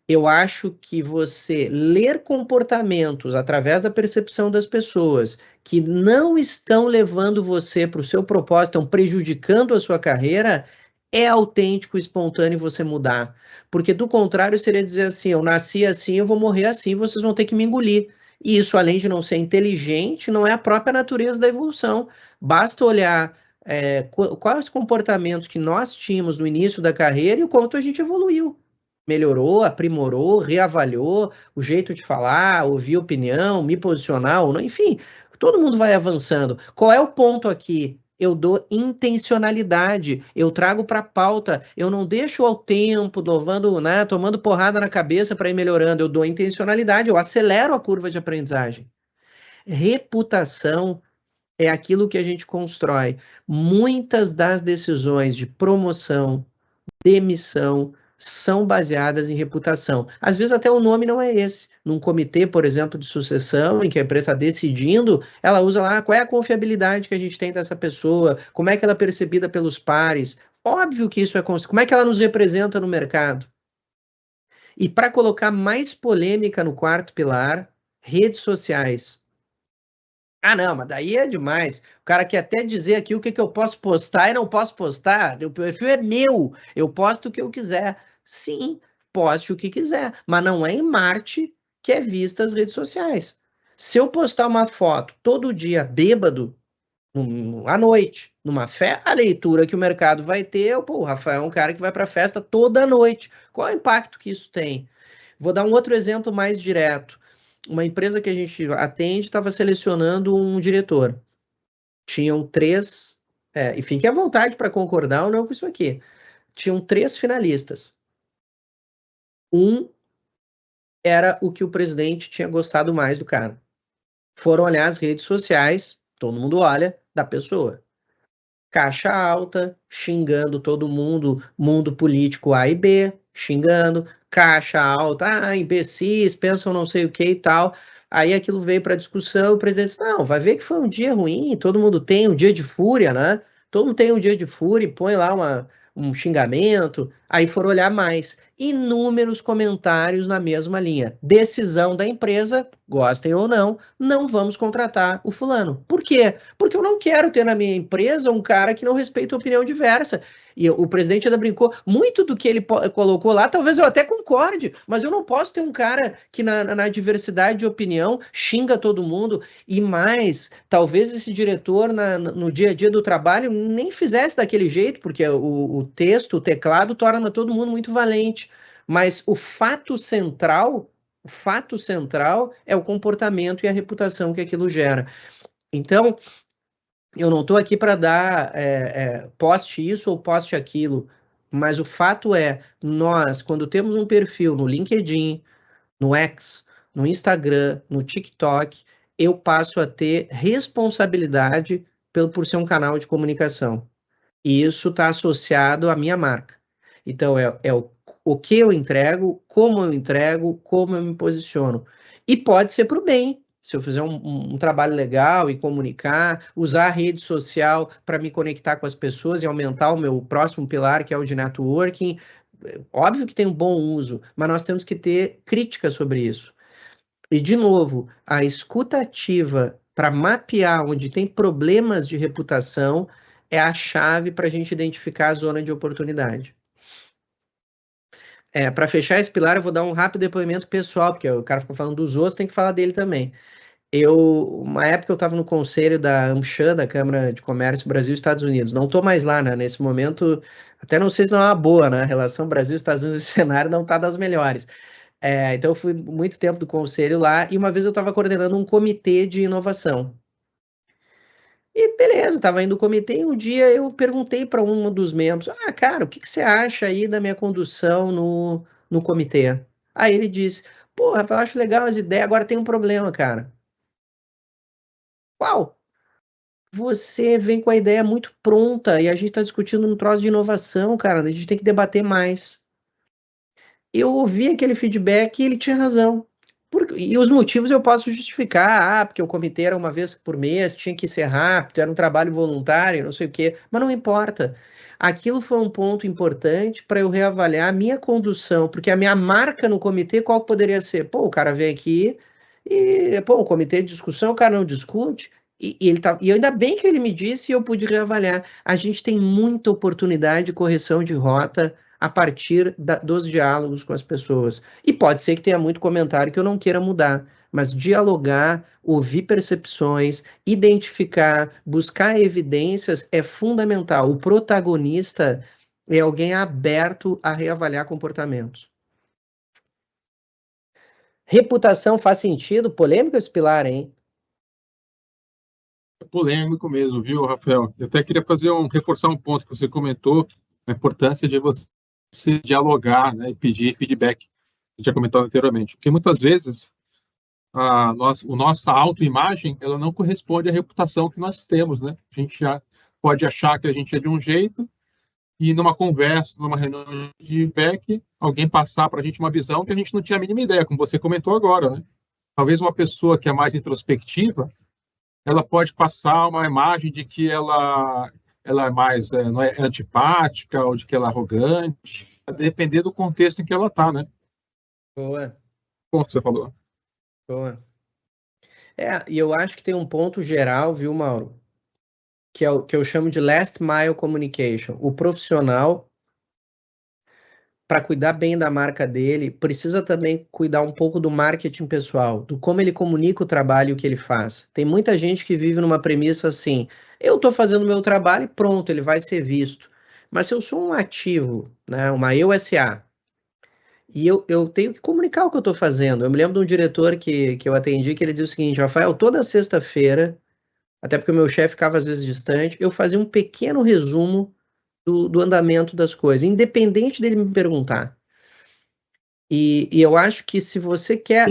Eu acho que você ler comportamentos através da percepção das pessoas que não estão levando você para o seu propósito, estão prejudicando a sua carreira, é autêntico, espontâneo você mudar. Porque do contrário seria dizer assim, eu nasci assim, eu vou morrer assim, vocês vão ter que me engolir. E isso, além de não ser inteligente, não é a própria natureza da evolução. Basta olhar quais os comportamentos que nós tínhamos no início da carreira e o quanto a gente evoluiu. Melhorou, aprimorou, reavaliou o jeito de falar, ouvir opinião, me posicionar ou não, enfim, todo mundo vai avançando. Qual é o ponto aqui? Eu dou intencionalidade, eu trago para a pauta, eu não deixo ao tempo, né, tomando porrada na cabeça para ir melhorando, eu dou intencionalidade, eu acelero a curva de aprendizagem. Reputação é aquilo que a gente constrói. Muitas das decisões de promoção, demissão, são baseadas em reputação. Às vezes até o nome não é esse. Num comitê, por exemplo, de sucessão, em que a empresa está decidindo, ela usa lá qual é a confiabilidade que a gente tem dessa pessoa, como é que ela é percebida pelos pares. Óbvio que isso é... Como é que ela nos representa no mercado? E para colocar mais polêmica no quarto pilar, redes sociais. Ah, não, mas daí é demais. O cara quer até dizer aqui o que eu posso postar e não posso postar. O perfil é meu, eu posto o que eu quiser. Sim, poste o que quiser, mas não é em Marte que é vista as redes sociais. Se eu postar uma foto todo dia bêbado, à noite, numa festa, a leitura que o mercado vai ter, pô, o Rafael é um cara que vai para a festa toda noite. Qual é o impacto que isso tem? Vou dar um outro exemplo mais direto. Uma empresa que a gente atende estava selecionando um diretor. Tinham 3, e fique à vontade para concordar ou não com isso aqui. Tinham 3 finalistas. Um era o que o presidente tinha gostado mais do cara. Foram olhar as redes sociais, todo mundo olha, da pessoa. Caixa alta, xingando todo mundo, mundo político A e B, xingando, caixa alta, imbecis, pensam não sei o que e tal. Aí aquilo veio para discussão, o presidente disse, não, vai ver que foi um dia ruim, todo mundo tem um dia de fúria, né? Todo mundo tem um dia de fúria e põe lá um xingamento. Aí foram olhar mais. Inúmeros comentários na mesma linha. Decisão da empresa, gostem ou não vamos contratar o fulano. Por quê? Porque eu não quero ter na minha empresa um cara que não respeita a opinião diversa. E o presidente ainda brincou, muito do que ele colocou lá, talvez eu até concorde, mas eu não posso ter um cara que na diversidade de opinião xinga todo mundo. E mais, talvez esse diretor no dia a dia do trabalho nem fizesse daquele jeito, porque o texto, o teclado torna todo mundo muito valente. Mas o fato central é o comportamento e a reputação que aquilo gera. Então, eu não estou aqui para dar poste isso ou poste aquilo, mas o fato é, nós, quando temos um perfil no LinkedIn, no X, no Instagram, no TikTok, eu passo a ter responsabilidade por ser um canal de comunicação. E isso está associado à minha marca. Então, o que eu entrego, como eu me posiciono. E pode ser para o bem. Se eu fizer um trabalho legal e comunicar, usar a rede social para me conectar com as pessoas e aumentar o meu próximo pilar, que é o de networking, óbvio que tem um bom uso, mas nós temos que ter crítica sobre isso. E, de novo, a escuta ativa para mapear onde tem problemas de reputação é a chave para a gente identificar a zona de oportunidade. Para fechar esse pilar, eu vou dar um rápido depoimento pessoal, porque o cara fica falando dos outros, tem que falar dele também. Uma época eu estava no conselho da AmCham, da Câmara de Comércio Brasil e Estados Unidos. Não estou mais lá, né? Nesse momento, até não sei se não é uma boa, né? A relação Brasil-Estados Unidos, esse cenário não está das melhores. Então eu fui muito tempo do conselho lá, e uma vez eu estava coordenando um comitê de inovação. E beleza, estava indo no comitê, e um dia eu perguntei para um dos membros, cara, o que você acha aí da minha condução no comitê? Aí ele disse, pô, Rafael, eu acho legal as ideias, agora tem um problema, cara. Qual? Você vem com a ideia muito pronta, e a gente está discutindo um troço de inovação, cara, a gente tem que debater mais. Eu ouvi aquele feedback e ele tinha razão. E os motivos eu posso justificar, porque o comitê era uma vez por mês, tinha que ser rápido, era um trabalho voluntário, não sei o quê, mas não importa. Aquilo foi um ponto importante para eu reavaliar a minha condução, porque a minha marca no comitê, qual poderia ser? Pô, o cara vem aqui e, pô, o comitê de discussão, o cara não discute, e ainda bem que ele me disse e eu pude reavaliar. A gente tem muita oportunidade de correção de rota a partir dos diálogos com as pessoas. E pode ser que tenha muito comentário que eu não queira mudar, mas dialogar, ouvir percepções, identificar, buscar evidências é fundamental. O protagonista é alguém aberto a reavaliar comportamentos. Reputação faz sentido? Polêmico esse pilar, hein? Polêmico mesmo, viu, Rafael? Eu até queria reforçar um ponto que você comentou, a importância de você dialogar, né, e pedir feedback, que eu tinha comentado anteriormente. Porque muitas vezes nossa autoimagem ela não corresponde à reputação que nós temos, né? A gente já pode achar que a gente é de um jeito e numa conversa, numa reunião de feedback, alguém passar para a gente uma visão que a gente não tinha a mínima ideia, como você comentou agora, né? Talvez uma pessoa que é mais introspectiva, ela pode passar uma imagem de que ela é mais não é antipática ou de que ela é arrogante, a depender do contexto em que ela está, né? Boa, Como você falou. boa. E eu acho que tem um ponto geral, viu, Mauro? Que é o que eu chamo de last mile communication. O profissional, para cuidar bem da marca dele, precisa também cuidar um pouco do marketing pessoal, do como ele comunica o trabalho e o que ele faz. Tem muita gente que vive numa premissa assim: eu estou fazendo o meu trabalho e pronto, ele vai ser visto. Mas se eu sou um ativo, né, uma SA, e eu tenho que comunicar o que eu estou fazendo. Eu me lembro de um diretor que eu atendi que ele dizia o seguinte: Rafael, toda sexta-feira, até porque o meu chefe ficava às vezes distante, eu fazia um pequeno resumo do andamento das coisas, independente dele me perguntar. E eu acho que se você quer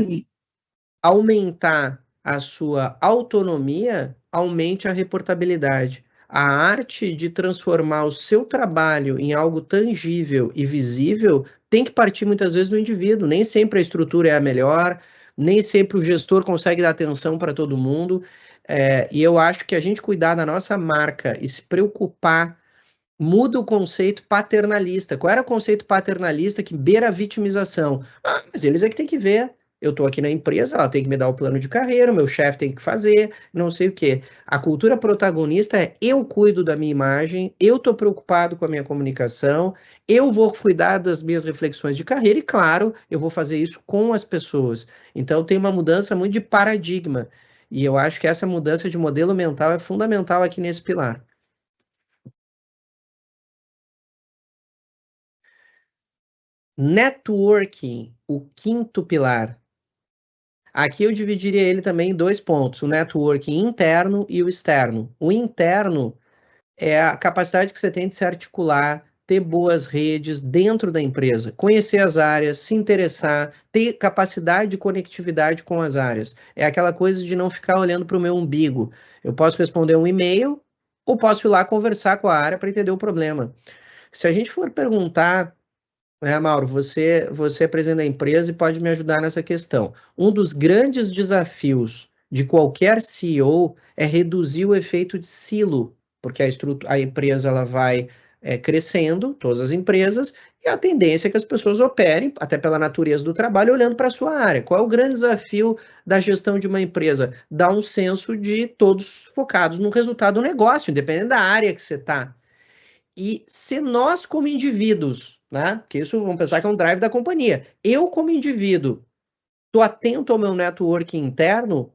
aumentar a sua autonomia, aumente a reportabilidade. A arte de transformar o seu trabalho em algo tangível e visível tem que partir muitas vezes do indivíduo. Nem sempre a estrutura é a melhor, nem sempre o gestor consegue dar atenção para todo mundo. E eu acho que a gente cuidar da nossa marca e se preocupar muda o conceito paternalista. Qual era o conceito paternalista que beira a vitimização? Ah, mas eles é que tem que ver. Eu estou aqui na empresa, ela tem que me dar o plano de carreira, o meu chefe tem que fazer, não sei o quê. A cultura protagonista é eu cuido da minha imagem, eu estou preocupado com a minha comunicação, eu vou cuidar das minhas reflexões de carreira e, claro, eu vou fazer isso com as pessoas. Então, tem uma mudança muito de paradigma. E eu acho que essa mudança de modelo mental é fundamental aqui nesse pilar. Networking, o quinto pilar. Aqui eu dividiria ele também em dois pontos, o networking interno e o externo. O interno é a capacidade que você tem de se articular, ter boas redes dentro da empresa, conhecer as áreas, se interessar, ter capacidade de conectividade com as áreas. É aquela coisa de não ficar olhando para o meu umbigo. Eu posso responder um e-mail ou posso ir lá conversar com a área para entender o problema. Se a gente for perguntar, Mauro, você é presidente da empresa e pode me ajudar nessa questão. Um dos grandes desafios de qualquer CEO é reduzir o efeito de silo, porque a empresa ela vai crescendo, todas as empresas, e a tendência é que as pessoas operem, até pela natureza do trabalho, olhando para a sua área. Qual é o grande desafio da gestão de uma empresa? Dar um senso de todos focados no resultado do negócio, independente da área que você está. E se nós, como indivíduos, né? Porque isso vamos pensar que é um drive da companhia. Eu, como indivíduo, estou atento ao meu network interno,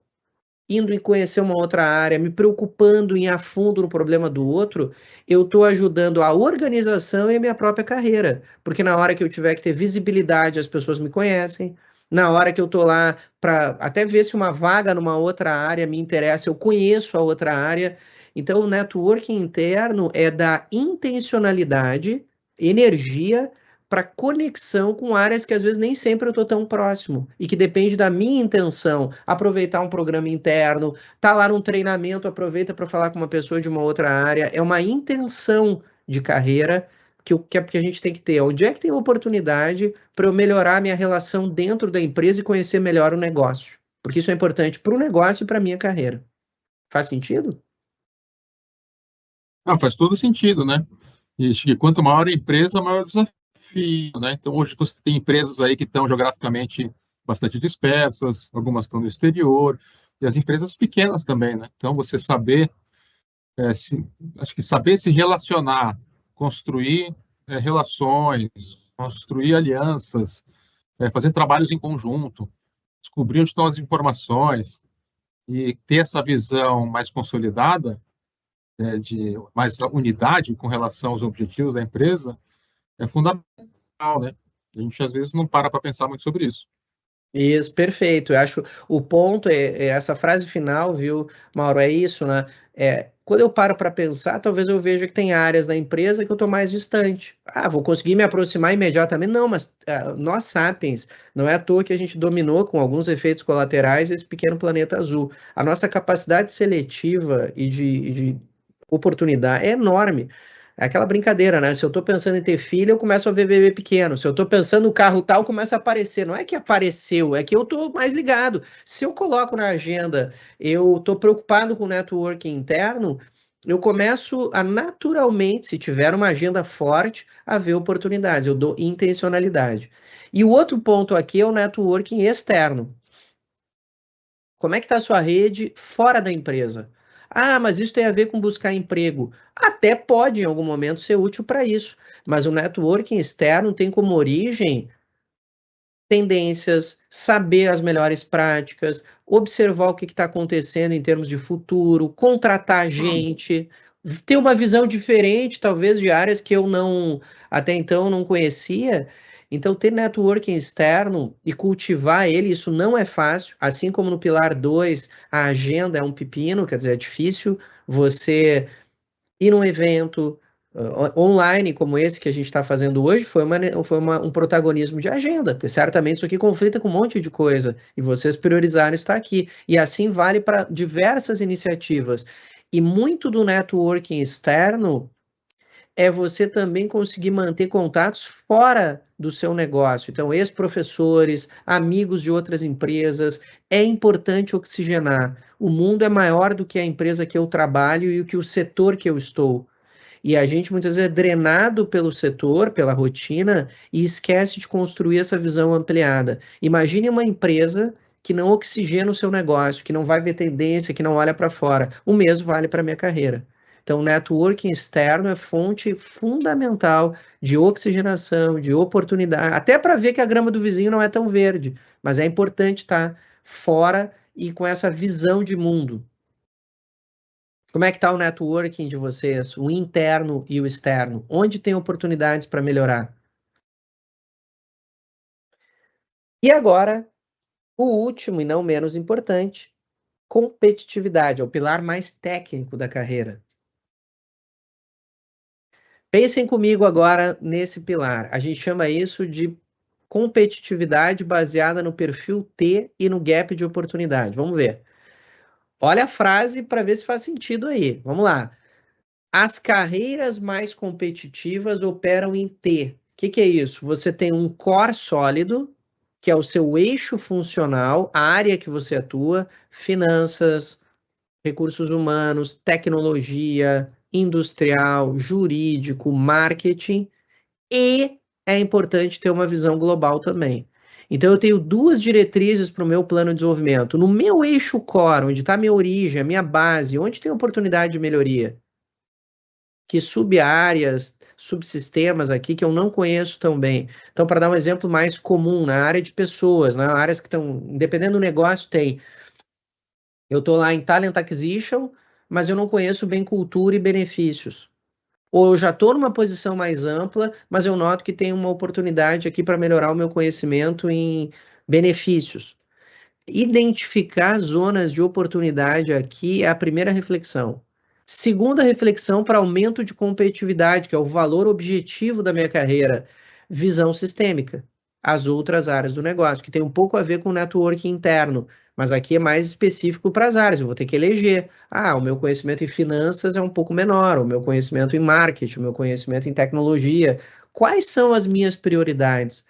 indo em conhecer uma outra área, me preocupando em ir a fundo no problema do outro, eu estou ajudando a organização e a minha própria carreira. Porque na hora que eu tiver que ter visibilidade, as pessoas me conhecem. Na hora que eu estou lá para até ver se uma vaga numa outra área me interessa, eu conheço a outra área. Então, o networking interno é da intencionalidade, energia para conexão com áreas que às vezes nem sempre eu estou tão próximo e que depende da minha intenção. Aproveitar um programa interno, tá lá num treinamento, aproveita para falar com uma pessoa de uma outra área. É uma intenção de carreira que a gente tem que ter. Onde é que tem oportunidade para eu melhorar a minha relação dentro da empresa e conhecer melhor o negócio? Porque isso é importante para o negócio e para a minha carreira. Faz sentido? Não, faz todo sentido, né? E acho que quanto maior a empresa, maior o desafio, né? Então, hoje você tem empresas aí que estão geograficamente bastante dispersas, algumas estão no exterior, e as empresas pequenas também, né? Então, você saber, acho que saber se relacionar, construir relações, construir alianças, fazer trabalhos em conjunto, descobrir onde estão as informações e ter essa visão mais consolidada, de mais unidade com relação aos objetivos da empresa, é fundamental, né? A gente às vezes não para pensar muito sobre isso. Isso, perfeito. Eu acho o ponto é essa frase final, viu, Mauro? É isso, né? Quando eu paro para pensar, talvez eu veja que tem áreas da empresa que eu estou mais distante. Ah, vou conseguir me aproximar imediatamente? Não, mas nós, Sapiens, não é à toa que a gente dominou com alguns efeitos colaterais esse pequeno planeta azul. A nossa capacidade seletiva e de oportunidade é enorme. É aquela brincadeira, né? Se eu estou pensando em ter filho, eu começo a ver bebê pequeno. Se eu estou pensando no carro tal, começa a aparecer. Não é que apareceu, é que eu estou mais ligado. Se eu coloco na agenda, eu estou preocupado com o networking interno, eu começo a naturalmente, se tiver uma agenda forte, a ver oportunidades. Eu dou intencionalidade. E o outro ponto aqui é o networking externo. Como é que está a sua rede fora da empresa? Ah, mas isso tem a ver com buscar emprego. Até pode, em algum momento, ser útil para isso. Mas o networking externo tem como origem tendências, saber as melhores práticas, observar o que está acontecendo em termos de futuro, contratar gente, ter uma visão diferente, talvez, de áreas que eu não, até então, não conhecia. Então, ter networking externo e cultivar ele, isso não é fácil. Assim como no pilar 2, a agenda é um pepino, quer dizer, é difícil você ir num evento online como esse que a gente está fazendo hoje, foi um protagonismo de agenda, porque certamente isso aqui conflita com um monte de coisa, e vocês priorizaram estar aqui. E assim vale para diversas iniciativas. E muito do networking externo é você também conseguir manter contatos fora do seu negócio. Então, ex-professores, amigos de outras empresas, é importante oxigenar. O mundo é maior do que a empresa que eu trabalho e o que o setor que eu estou. E a gente muitas vezes é drenado pelo setor, pela rotina, e esquece de construir essa visão ampliada. Imagine uma empresa que não oxigena o seu negócio, que não vai ver tendência, que não olha para fora. O mesmo vale para a minha carreira. Então, networking externo é fonte fundamental de oxigenação, de oportunidade, até para ver que a grama do vizinho não é tão verde, mas é importante estar fora e com essa visão de mundo. Como é que está o networking de vocês, o interno e o externo? Onde tem oportunidades para melhorar? E agora, o último e não menos importante, competitividade, é o pilar mais técnico da carreira. Pensem comigo agora nesse pilar. A gente chama isso de competitividade baseada no perfil T e no gap de oportunidade. Vamos ver. Olha a frase para ver se faz sentido aí. Vamos lá. As carreiras mais competitivas operam em T. O que é isso? Você tem um core sólido, que é o seu eixo funcional, a área que você atua, finanças, recursos humanos, tecnologia, industrial, jurídico, marketing, e é importante ter uma visão global também. Então, eu tenho duas diretrizes para o meu plano de desenvolvimento. No meu eixo core, onde está a minha origem, a minha base, onde tem oportunidade de melhoria? Que sub-áreas, subsistemas aqui que eu não conheço tão bem. Então, para dar um exemplo mais comum, na área de pessoas, né, áreas que estão, dependendo do negócio, tem. Eu estou lá em Talent Acquisition, mas eu não conheço bem cultura e benefícios. Ou eu já estou numa posição mais ampla, mas eu noto que tem uma oportunidade aqui para melhorar o meu conhecimento em benefícios. Identificar zonas de oportunidade aqui é a primeira reflexão. Segunda reflexão para aumento de competitividade, que é o valor objetivo da minha carreira, visão sistêmica. As outras áreas do negócio, que tem um pouco a ver com o network interno, mas aqui é mais específico para as áreas. Eu vou ter que eleger. Ah, o meu conhecimento em finanças é um pouco menor, o meu conhecimento em marketing, o meu conhecimento em tecnologia. Quais são as minhas prioridades?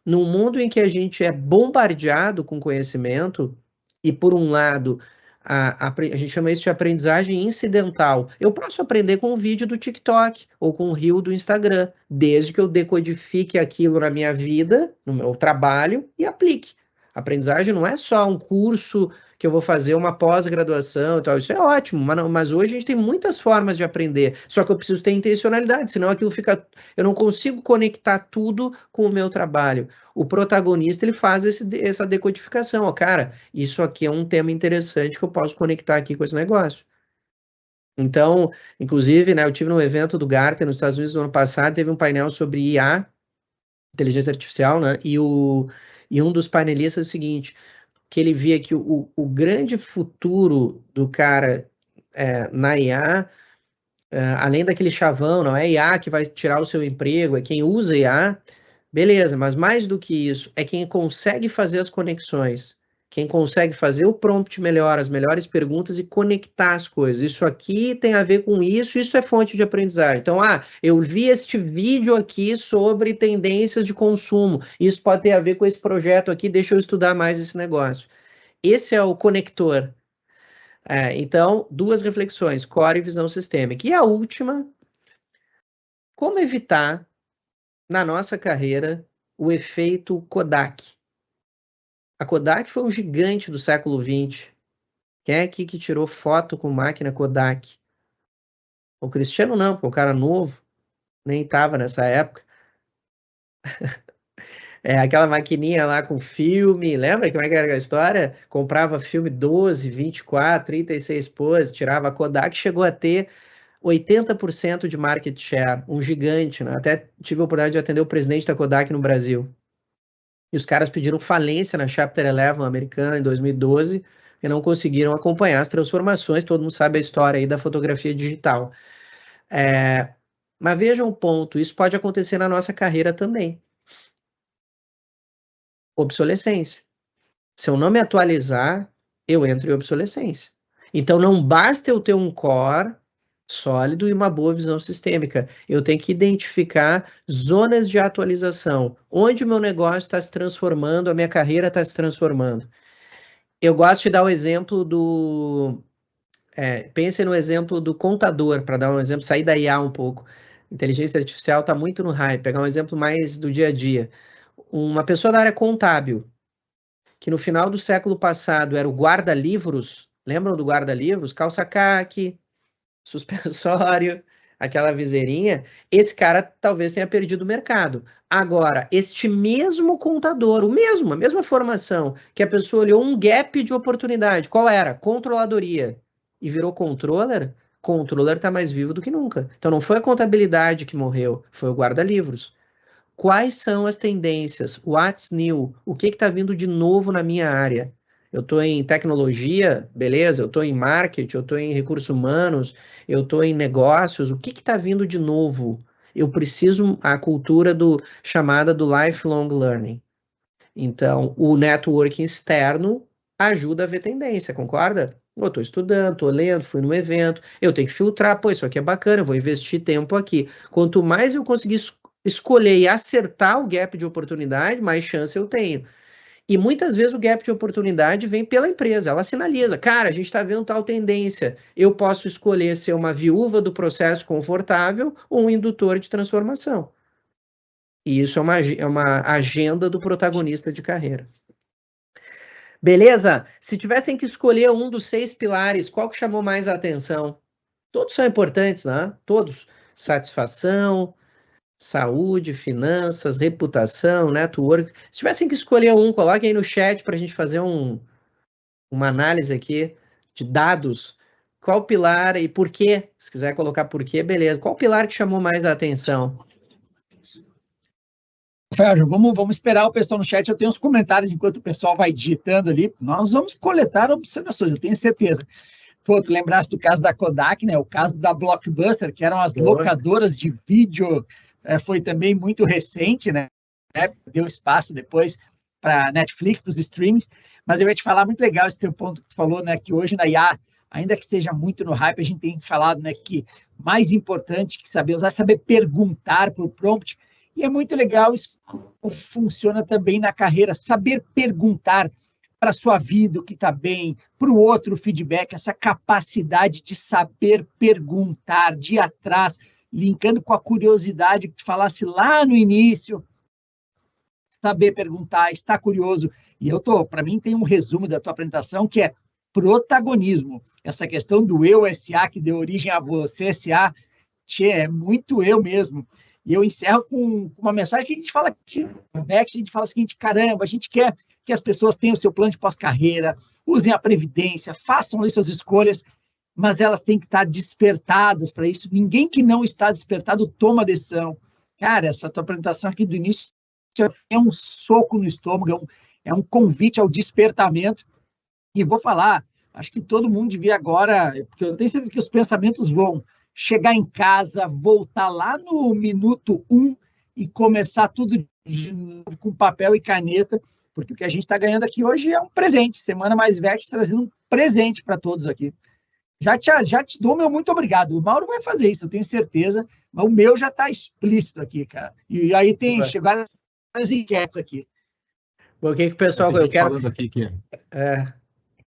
Num mundo em que a gente é bombardeado com conhecimento, e por um lado, a gente chama isso de aprendizagem incidental. Eu posso aprender com um vídeo do TikTok ou com um reel do Instagram, desde que eu decodifique aquilo na minha vida, no meu trabalho e aplique. Aprendizagem não é só um curso que eu vou fazer uma pós-graduação e tal, isso é ótimo, mas hoje a gente tem muitas formas de aprender, só que eu preciso ter intencionalidade, senão aquilo fica, eu não consigo conectar tudo com o meu trabalho. O protagonista, ele faz essa decodificação, ó, cara, isso aqui é um tema interessante que eu posso conectar aqui com esse negócio. Então, inclusive, né, eu tive num evento do Gartner nos Estados Unidos no ano passado, teve um painel sobre IA, inteligência artificial, né, e um dos painelistas é o seguinte, que ele via que o grande futuro do cara na IA, além daquele chavão, não é IA que vai tirar o seu emprego, é quem usa IA, beleza, mas mais do que isso, é quem consegue fazer as conexões, quem consegue fazer o prompt melhor, as melhores perguntas e conectar as coisas. Isso aqui tem a ver com isso, isso é fonte de aprendizagem. Então, eu vi este vídeo aqui sobre tendências de consumo, isso pode ter a ver com esse projeto aqui, deixa eu estudar mais esse negócio. Esse é o conector. Então, 2 reflexões, core e visão sistêmica. E a última, como evitar, na nossa carreira, o efeito Kodak. A Kodak foi um gigante do século XX. Quem é aqui que tirou foto com máquina Kodak? O Cristiano não, porque o cara novo, nem estava nessa época. Aquela maquininha lá com filme, lembra como é que era a história? Comprava filme 12, 24, 36 poses, tirava a Kodak, chegou a ter 80% de market share, um gigante, né? Até tive a oportunidade de atender o presidente da Kodak no Brasil. E os caras pediram falência na Chapter 11 americana em 2012, e não conseguiram acompanhar as transformações, todo mundo sabe a história aí da fotografia digital. Mas veja um ponto, isso pode acontecer na nossa carreira também. Obsolescência. Se eu não me atualizar, eu entro em obsolescência. Então não basta eu ter um core sólido e uma boa visão sistêmica. Eu tenho que identificar zonas de atualização, onde o meu negócio está se transformando, a minha carreira está se transformando. Eu gosto de dar o exemplo do... pense no exemplo do contador, para dar um exemplo, sair da IA um pouco. Inteligência artificial está muito no hype. Pegar um exemplo mais do dia a dia. Uma pessoa da área contábil, que no final do século passado era o guarda-livros, lembram do guarda-livros? Calça caqui, suspensório, aquela viseirinha, esse cara talvez tenha perdido o mercado. Agora, este mesmo contador, a mesma formação, que a pessoa olhou um gap de oportunidade, qual era? Controladoria. E virou controller? Controller está mais vivo do que nunca. Então não foi a contabilidade que morreu, foi o guarda-livros. Quais são as tendências? What's new? O que está vindo de novo na minha área? Eu estou em tecnologia, beleza? Eu estou em marketing, eu estou em recursos humanos, eu estou em negócios. O que está vindo de novo? Eu preciso a cultura chamada do lifelong learning. Então, o networking externo ajuda a ver tendência, concorda? Eu estou estudando, estou lendo, fui num evento, eu tenho que filtrar, isso aqui é bacana, eu vou investir tempo aqui. Quanto mais eu conseguir escolher e acertar o gap de oportunidade, mais chance eu tenho. E muitas vezes o gap de oportunidade vem pela empresa, ela sinaliza, cara, a gente está vendo tal tendência, eu posso escolher ser uma viúva do processo confortável ou um indutor de transformação. E isso é uma agenda do protagonista de carreira. Beleza? Se tivessem que escolher um dos 6 pilares, qual que chamou mais a atenção? Todos são importantes, né? Todos. Satisfação, saúde, finanças, reputação, network. Se tivessem que escolher um, coloquem aí no chat para a gente fazer uma análise aqui de dados. Qual pilar e por quê? Se quiser colocar por quê, beleza. Qual pilar que chamou mais a atenção? Férgio, vamos esperar o pessoal no chat. Eu tenho os comentários enquanto o pessoal vai digitando ali. Nós vamos coletar observações, eu tenho certeza. Pô, tu lembraste do caso da Kodak, né? O caso da Blockbuster, que eram as locadoras de vídeo, foi também muito recente, né? Deu espaço depois para Netflix, para os streams. Mas eu ia te falar, muito legal esse teu ponto que tu falou, né? Que hoje na IA, ainda que esteja muito no hype, a gente tem falado, né? Que mais importante que saber usar é saber perguntar por prompt. E é muito legal isso funciona também na carreira, saber perguntar para a sua vida o que está bem, para o outro feedback, essa capacidade de saber perguntar, de ir atrás, linkando com a curiosidade que tu falasse lá no início, saber perguntar, estar curioso. E para mim tem um resumo da tua apresentação que é protagonismo. Essa questão do eu SA, que deu origem a você SA, é muito eu mesmo. E eu encerro com uma mensagem que a gente fala aqui no Vex, a gente fala o seguinte, caramba, a gente quer que as pessoas tenham o seu plano de pós-carreira, usem a Previdência, façam ali suas escolhas, mas elas têm que estar despertadas para isso. Ninguém que não está despertado toma decisão. Cara, essa tua apresentação aqui do início é um soco no estômago, é um convite ao despertamento. E vou falar, acho que todo mundo devia agora, porque eu tenho certeza que os pensamentos vão chegar em casa, voltar lá no minuto 1 e começar tudo de novo com papel e caneta, porque o que a gente está ganhando aqui hoje é um presente. Semana Mais Vex trazendo um presente para todos aqui. Já te dou meu muito obrigado. O Mauro vai fazer isso, eu tenho certeza. Mas o meu já está explícito aqui, cara. E aí chegaram as enquetes aqui. Bom, o que o pessoal... Eu quero... falando aqui que... o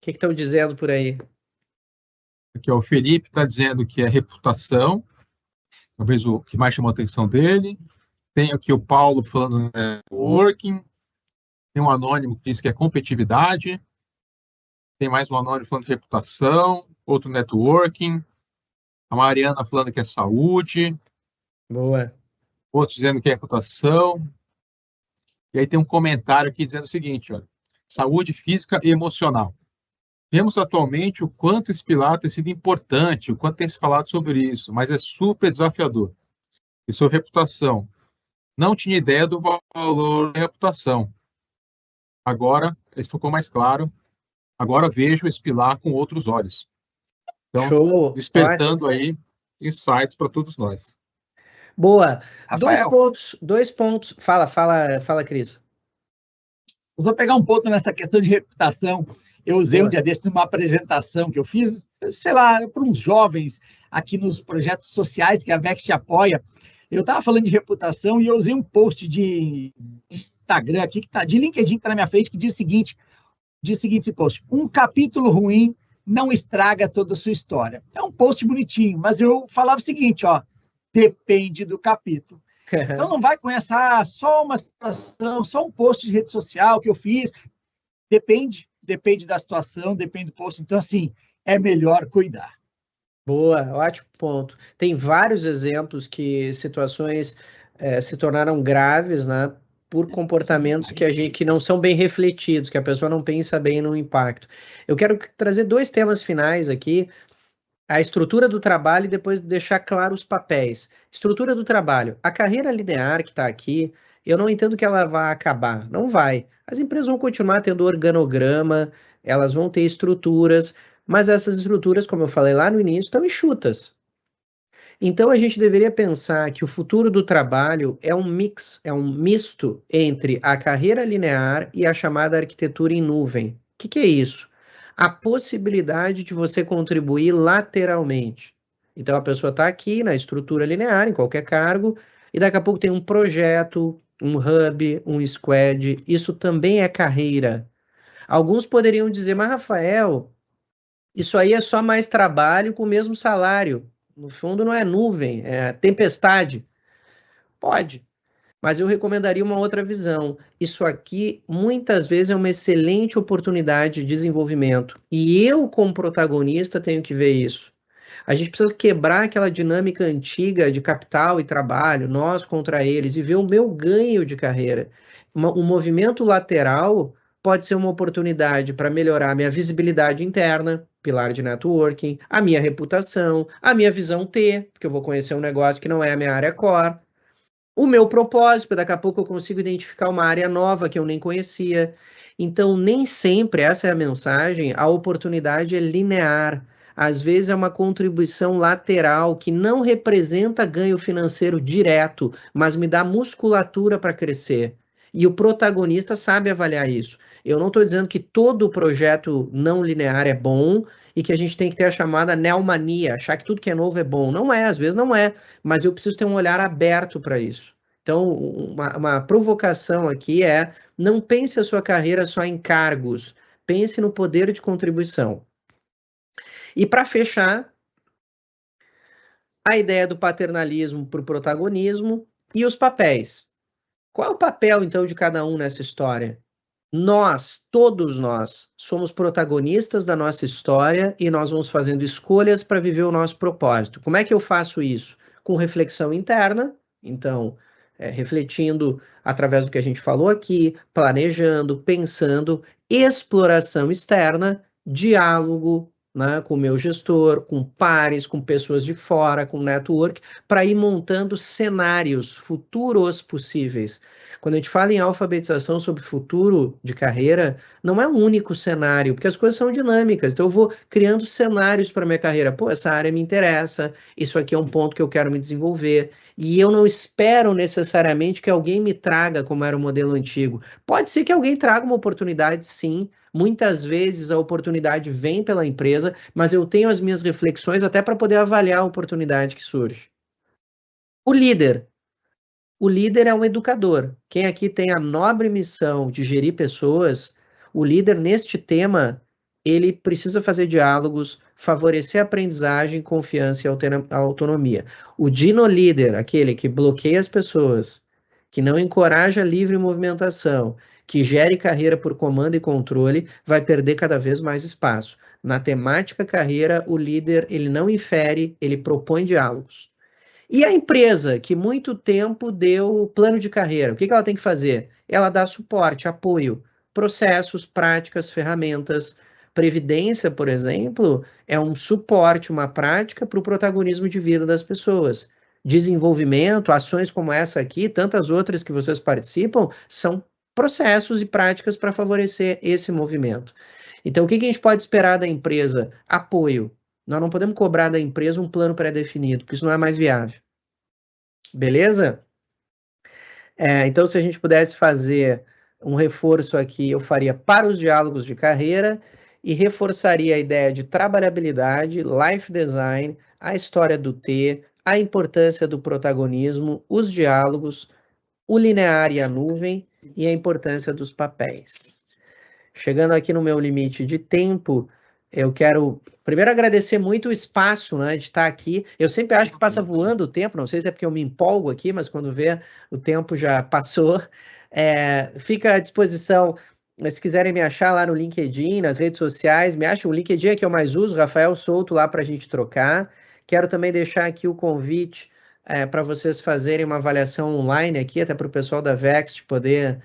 que estão dizendo por aí? Aqui, ó, o Felipe está dizendo que é reputação, talvez o que mais chamou a atenção dele. Tem aqui o Paulo falando networking. Tem um anônimo que diz que é competitividade. Tem mais um anônimo falando de reputação. Outro networking. A Mariana falando que é saúde. Boa. Outro dizendo que é reputação. E aí tem um comentário aqui dizendo o seguinte, olha, saúde física e emocional. Vemos atualmente o quanto esse pilar tem sido importante, o quanto tem se falado sobre isso, mas é super desafiador. E sobre reputação. Não tinha ideia do valor da reputação. Agora, isso ficou mais claro. Agora vejo esse pilar com outros olhos. Então, show. Despertando aí insights para todos nós. Boa. Rafael. Dois pontos. Fala, Cris. Eu vou pegar um ponto nessa questão de reputação. Eu usei um dia desses numa apresentação que eu fiz, sei lá, para uns jovens aqui nos projetos sociais que a Vext apoia. Eu estava falando de reputação e eu usei um post de Instagram aqui, de LinkedIn, que está na minha frente, que diz o seguinte esse post: um capítulo ruim não estraga toda a sua história. É um post bonitinho, mas eu falava o seguinte, ó, depende do capítulo. Então não vai com essa, só uma situação, só um post de rede social que eu fiz. Depende da situação, depende do post. Então, assim, é melhor cuidar. Boa, ótimo ponto. Tem vários exemplos que situações se tornaram graves, né, por comportamentos que não são bem refletidos, que a pessoa não pensa bem no impacto. Eu quero trazer dois temas finais aqui, a estrutura do trabalho e depois deixar claro os papéis. Estrutura do trabalho. A carreira linear que está aqui, eu não entendo que ela vá acabar. Não vai. As empresas vão continuar tendo organograma, elas vão ter estruturas, mas essas estruturas, como eu falei lá no início, estão enxutas. Então, a gente deveria pensar que o futuro do trabalho é um mix, é um misto entre a carreira linear e a chamada arquitetura em nuvem. O que é isso? A possibilidade de você contribuir lateralmente. Então, a pessoa está aqui na estrutura linear, em qualquer cargo, e daqui a pouco tem um projeto, um hub, um squad. Isso também é carreira. Alguns poderiam dizer, mas Rafael, isso aí é só mais trabalho com o mesmo salário. No fundo, não é nuvem, é tempestade. Pode, mas eu recomendaria uma outra visão. Isso aqui, muitas vezes, é uma excelente oportunidade de desenvolvimento. E eu, como protagonista, tenho que ver isso. A gente precisa quebrar aquela dinâmica antiga de capital e trabalho, nós contra eles, e ver o meu ganho de carreira. Um movimento lateral pode ser uma oportunidade para melhorar a minha visibilidade interna, pilar de networking, a minha reputação, a minha visão T, porque eu vou conhecer um negócio que não é a minha área core, o meu propósito, daqui a pouco eu consigo identificar uma área nova que eu nem conhecia. Então, nem sempre, essa é a mensagem, a oportunidade é linear. Às vezes é uma contribuição lateral que não representa ganho financeiro direto, mas me dá musculatura para crescer. E o protagonista sabe avaliar isso. Eu não estou dizendo que todo projeto não linear é bom e que a gente tem que ter a chamada neomania, achar que tudo que é novo é bom. Não é, às vezes não é, mas eu preciso ter um olhar aberto para isso. Então, uma provocação aqui é: não pense a sua carreira só em cargos, pense no poder de contribuição. E para fechar, a ideia do paternalismo para o protagonismo e os papéis. Qual é o papel, então, de cada um nessa história? Nós, todos nós, somos protagonistas da nossa história e nós vamos fazendo escolhas para viver o nosso propósito. Como é que eu faço isso? Com reflexão interna, então, refletindo através do que a gente falou aqui, planejando, pensando, exploração externa, diálogo, né, com o meu gestor, com pares, com pessoas de fora, com network, para ir montando cenários futuros possíveis. Quando a gente fala em alfabetização sobre futuro de carreira, não é um único cenário, porque as coisas são dinâmicas. Então eu vou criando cenários para minha carreira. Pô, essa área me interessa, isso aqui é um ponto que eu quero me desenvolver. e eu não espero necessariamente que alguém me traga como era o modelo antigo. Pode ser que alguém traga uma oportunidade, sim. Muitas vezes a oportunidade vem pela empresa, mas eu tenho as minhas reflexões até para poder avaliar a oportunidade que surge. O líder. O líder é um educador. Quem aqui tem a nobre missão de gerir pessoas, o líder neste tema, ele precisa fazer diálogos, favorecer a aprendizagem, confiança e autonomia. O dino líder, aquele que bloqueia as pessoas, que não encoraja a livre movimentação, que gere carreira por comando e controle, vai perder cada vez mais espaço. Na temática carreira, o líder, ele não infere, ele propõe diálogos. E a empresa que muito tempo deu plano de carreira, o que ela tem que fazer? Ela dá suporte, apoio, processos, práticas, ferramentas. Previdência, por exemplo, é um suporte, uma prática para o protagonismo de vida das pessoas. Desenvolvimento, ações como essa aqui, tantas outras que vocês participam, são processos e práticas para favorecer esse movimento. Então, o que a gente pode esperar da empresa? Apoio. Nós não podemos cobrar da empresa um plano pré-definido, porque isso não é mais viável. Beleza? Então, se a gente pudesse fazer um reforço aqui, eu faria para os diálogos de carreira e reforçaria a ideia de trabalhabilidade, life design, a história do T, a importância do protagonismo, os diálogos, o linear e a nuvem e a importância dos papéis. Chegando aqui no meu limite de tempo, eu quero primeiro agradecer muito o espaço, né, de estar aqui. Eu sempre acho que passa voando o tempo, não sei se é porque eu me empolgo aqui, mas quando vê, o tempo já passou. Fica à disposição, se quiserem me achar lá no LinkedIn, nas redes sociais, me acham, o LinkedIn é que eu mais uso, Rafael Souto lá para a gente trocar. Quero também deixar aqui o convite para vocês fazerem uma avaliação online aqui, até para o pessoal da Vext poder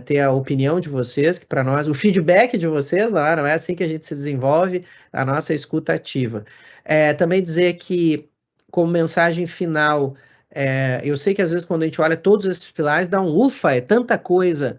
ter a opinião de vocês, que para nós, o feedback de vocês, não é assim que a gente se desenvolve, a nossa escuta ativa. Também dizer que, como mensagem final, eu sei que às vezes quando a gente olha todos esses pilares, dá um ufa, é tanta coisa,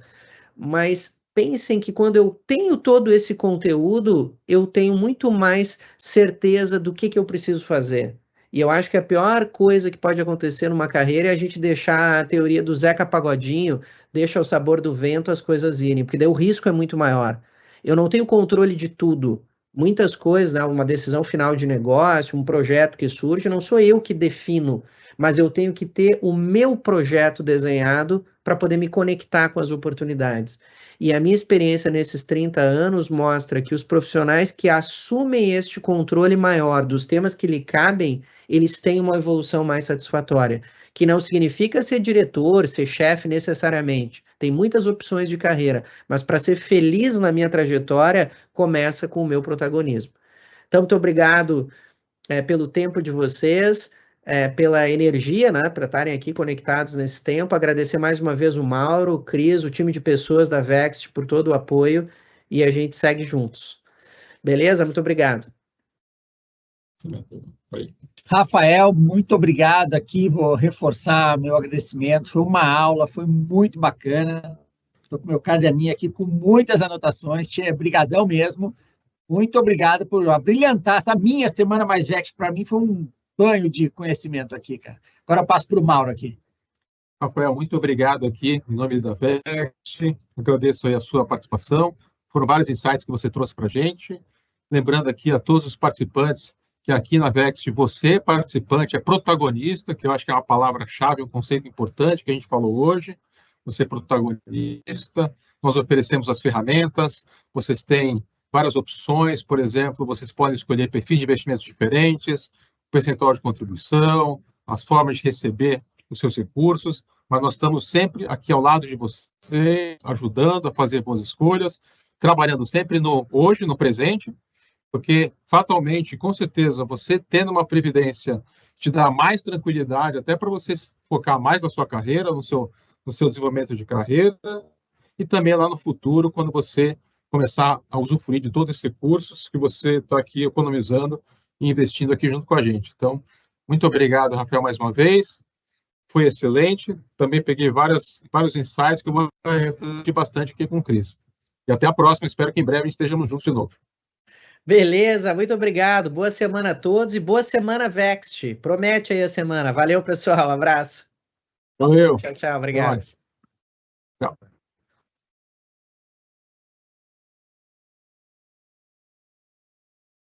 mas pensem que quando eu tenho todo esse conteúdo, eu tenho muito mais certeza do que eu preciso fazer. E eu acho que a pior coisa que pode acontecer numa carreira é a gente deixar a teoria do Zeca Pagodinho, deixa o sabor do vento as coisas irem, porque daí o risco é muito maior. Eu não tenho controle de tudo. Muitas coisas, né, uma decisão final de negócio, um projeto que surge, não sou eu que defino, mas eu tenho que ter o meu projeto desenhado para poder me conectar com as oportunidades. E a minha experiência nesses 30 anos mostra que os profissionais que assumem este controle maior dos temas que lhe cabem, eles têm uma evolução mais satisfatória, que não significa ser diretor, ser chefe necessariamente. Tem muitas opções de carreira, mas para ser feliz na minha trajetória, começa com o meu protagonismo. Então, muito obrigado pelo tempo de vocês, pela energia, né, para estarem aqui conectados nesse tempo. Agradecer mais uma vez o Mauro, o Cris, o time de pessoas da Vext por todo o apoio e a gente segue juntos. Beleza? Muito obrigado. Rafael, muito obrigado aqui, vou reforçar meu agradecimento, foi uma aula, foi muito bacana, estou com meu caderninho aqui com muitas anotações, brigadão mesmo, muito obrigado por abrilhantar essa minha Semana Mais Vext, para mim foi um banho de conhecimento aqui, cara. Agora eu passo para o Mauro aqui. Rafael, muito obrigado aqui, em nome da Vext, agradeço aí a sua participação, foram vários insights que você trouxe para a gente, lembrando aqui a todos os participantes que aqui na Vext você, participante, é protagonista, que eu acho que é uma palavra-chave, um conceito importante que a gente falou hoje. Você é protagonista, nós oferecemos as ferramentas, vocês têm várias opções, por exemplo, vocês podem escolher perfis de investimentos diferentes, percentual de contribuição, as formas de receber os seus recursos, mas nós estamos sempre aqui ao lado de vocês, ajudando a fazer boas escolhas, trabalhando sempre no hoje, no presente, porque, fatalmente, com certeza, você tendo uma previdência te dá mais tranquilidade, até para você focar mais na sua carreira, no seu desenvolvimento de carreira, e também lá no futuro, quando você começar a usufruir de todos esses recursos que você está aqui economizando e investindo aqui junto com a gente. Então, muito obrigado, Rafael, mais uma vez. Foi excelente. Também peguei vários insights que eu vou refletir bastante aqui com o Cris. E até a próxima. Espero que em breve estejamos juntos de novo. Beleza, muito obrigado. Boa semana a todos e boa semana, Vext. Promete aí a semana. Valeu, pessoal. Um abraço. Valeu. Tchau, tchau. Obrigado. Tchau.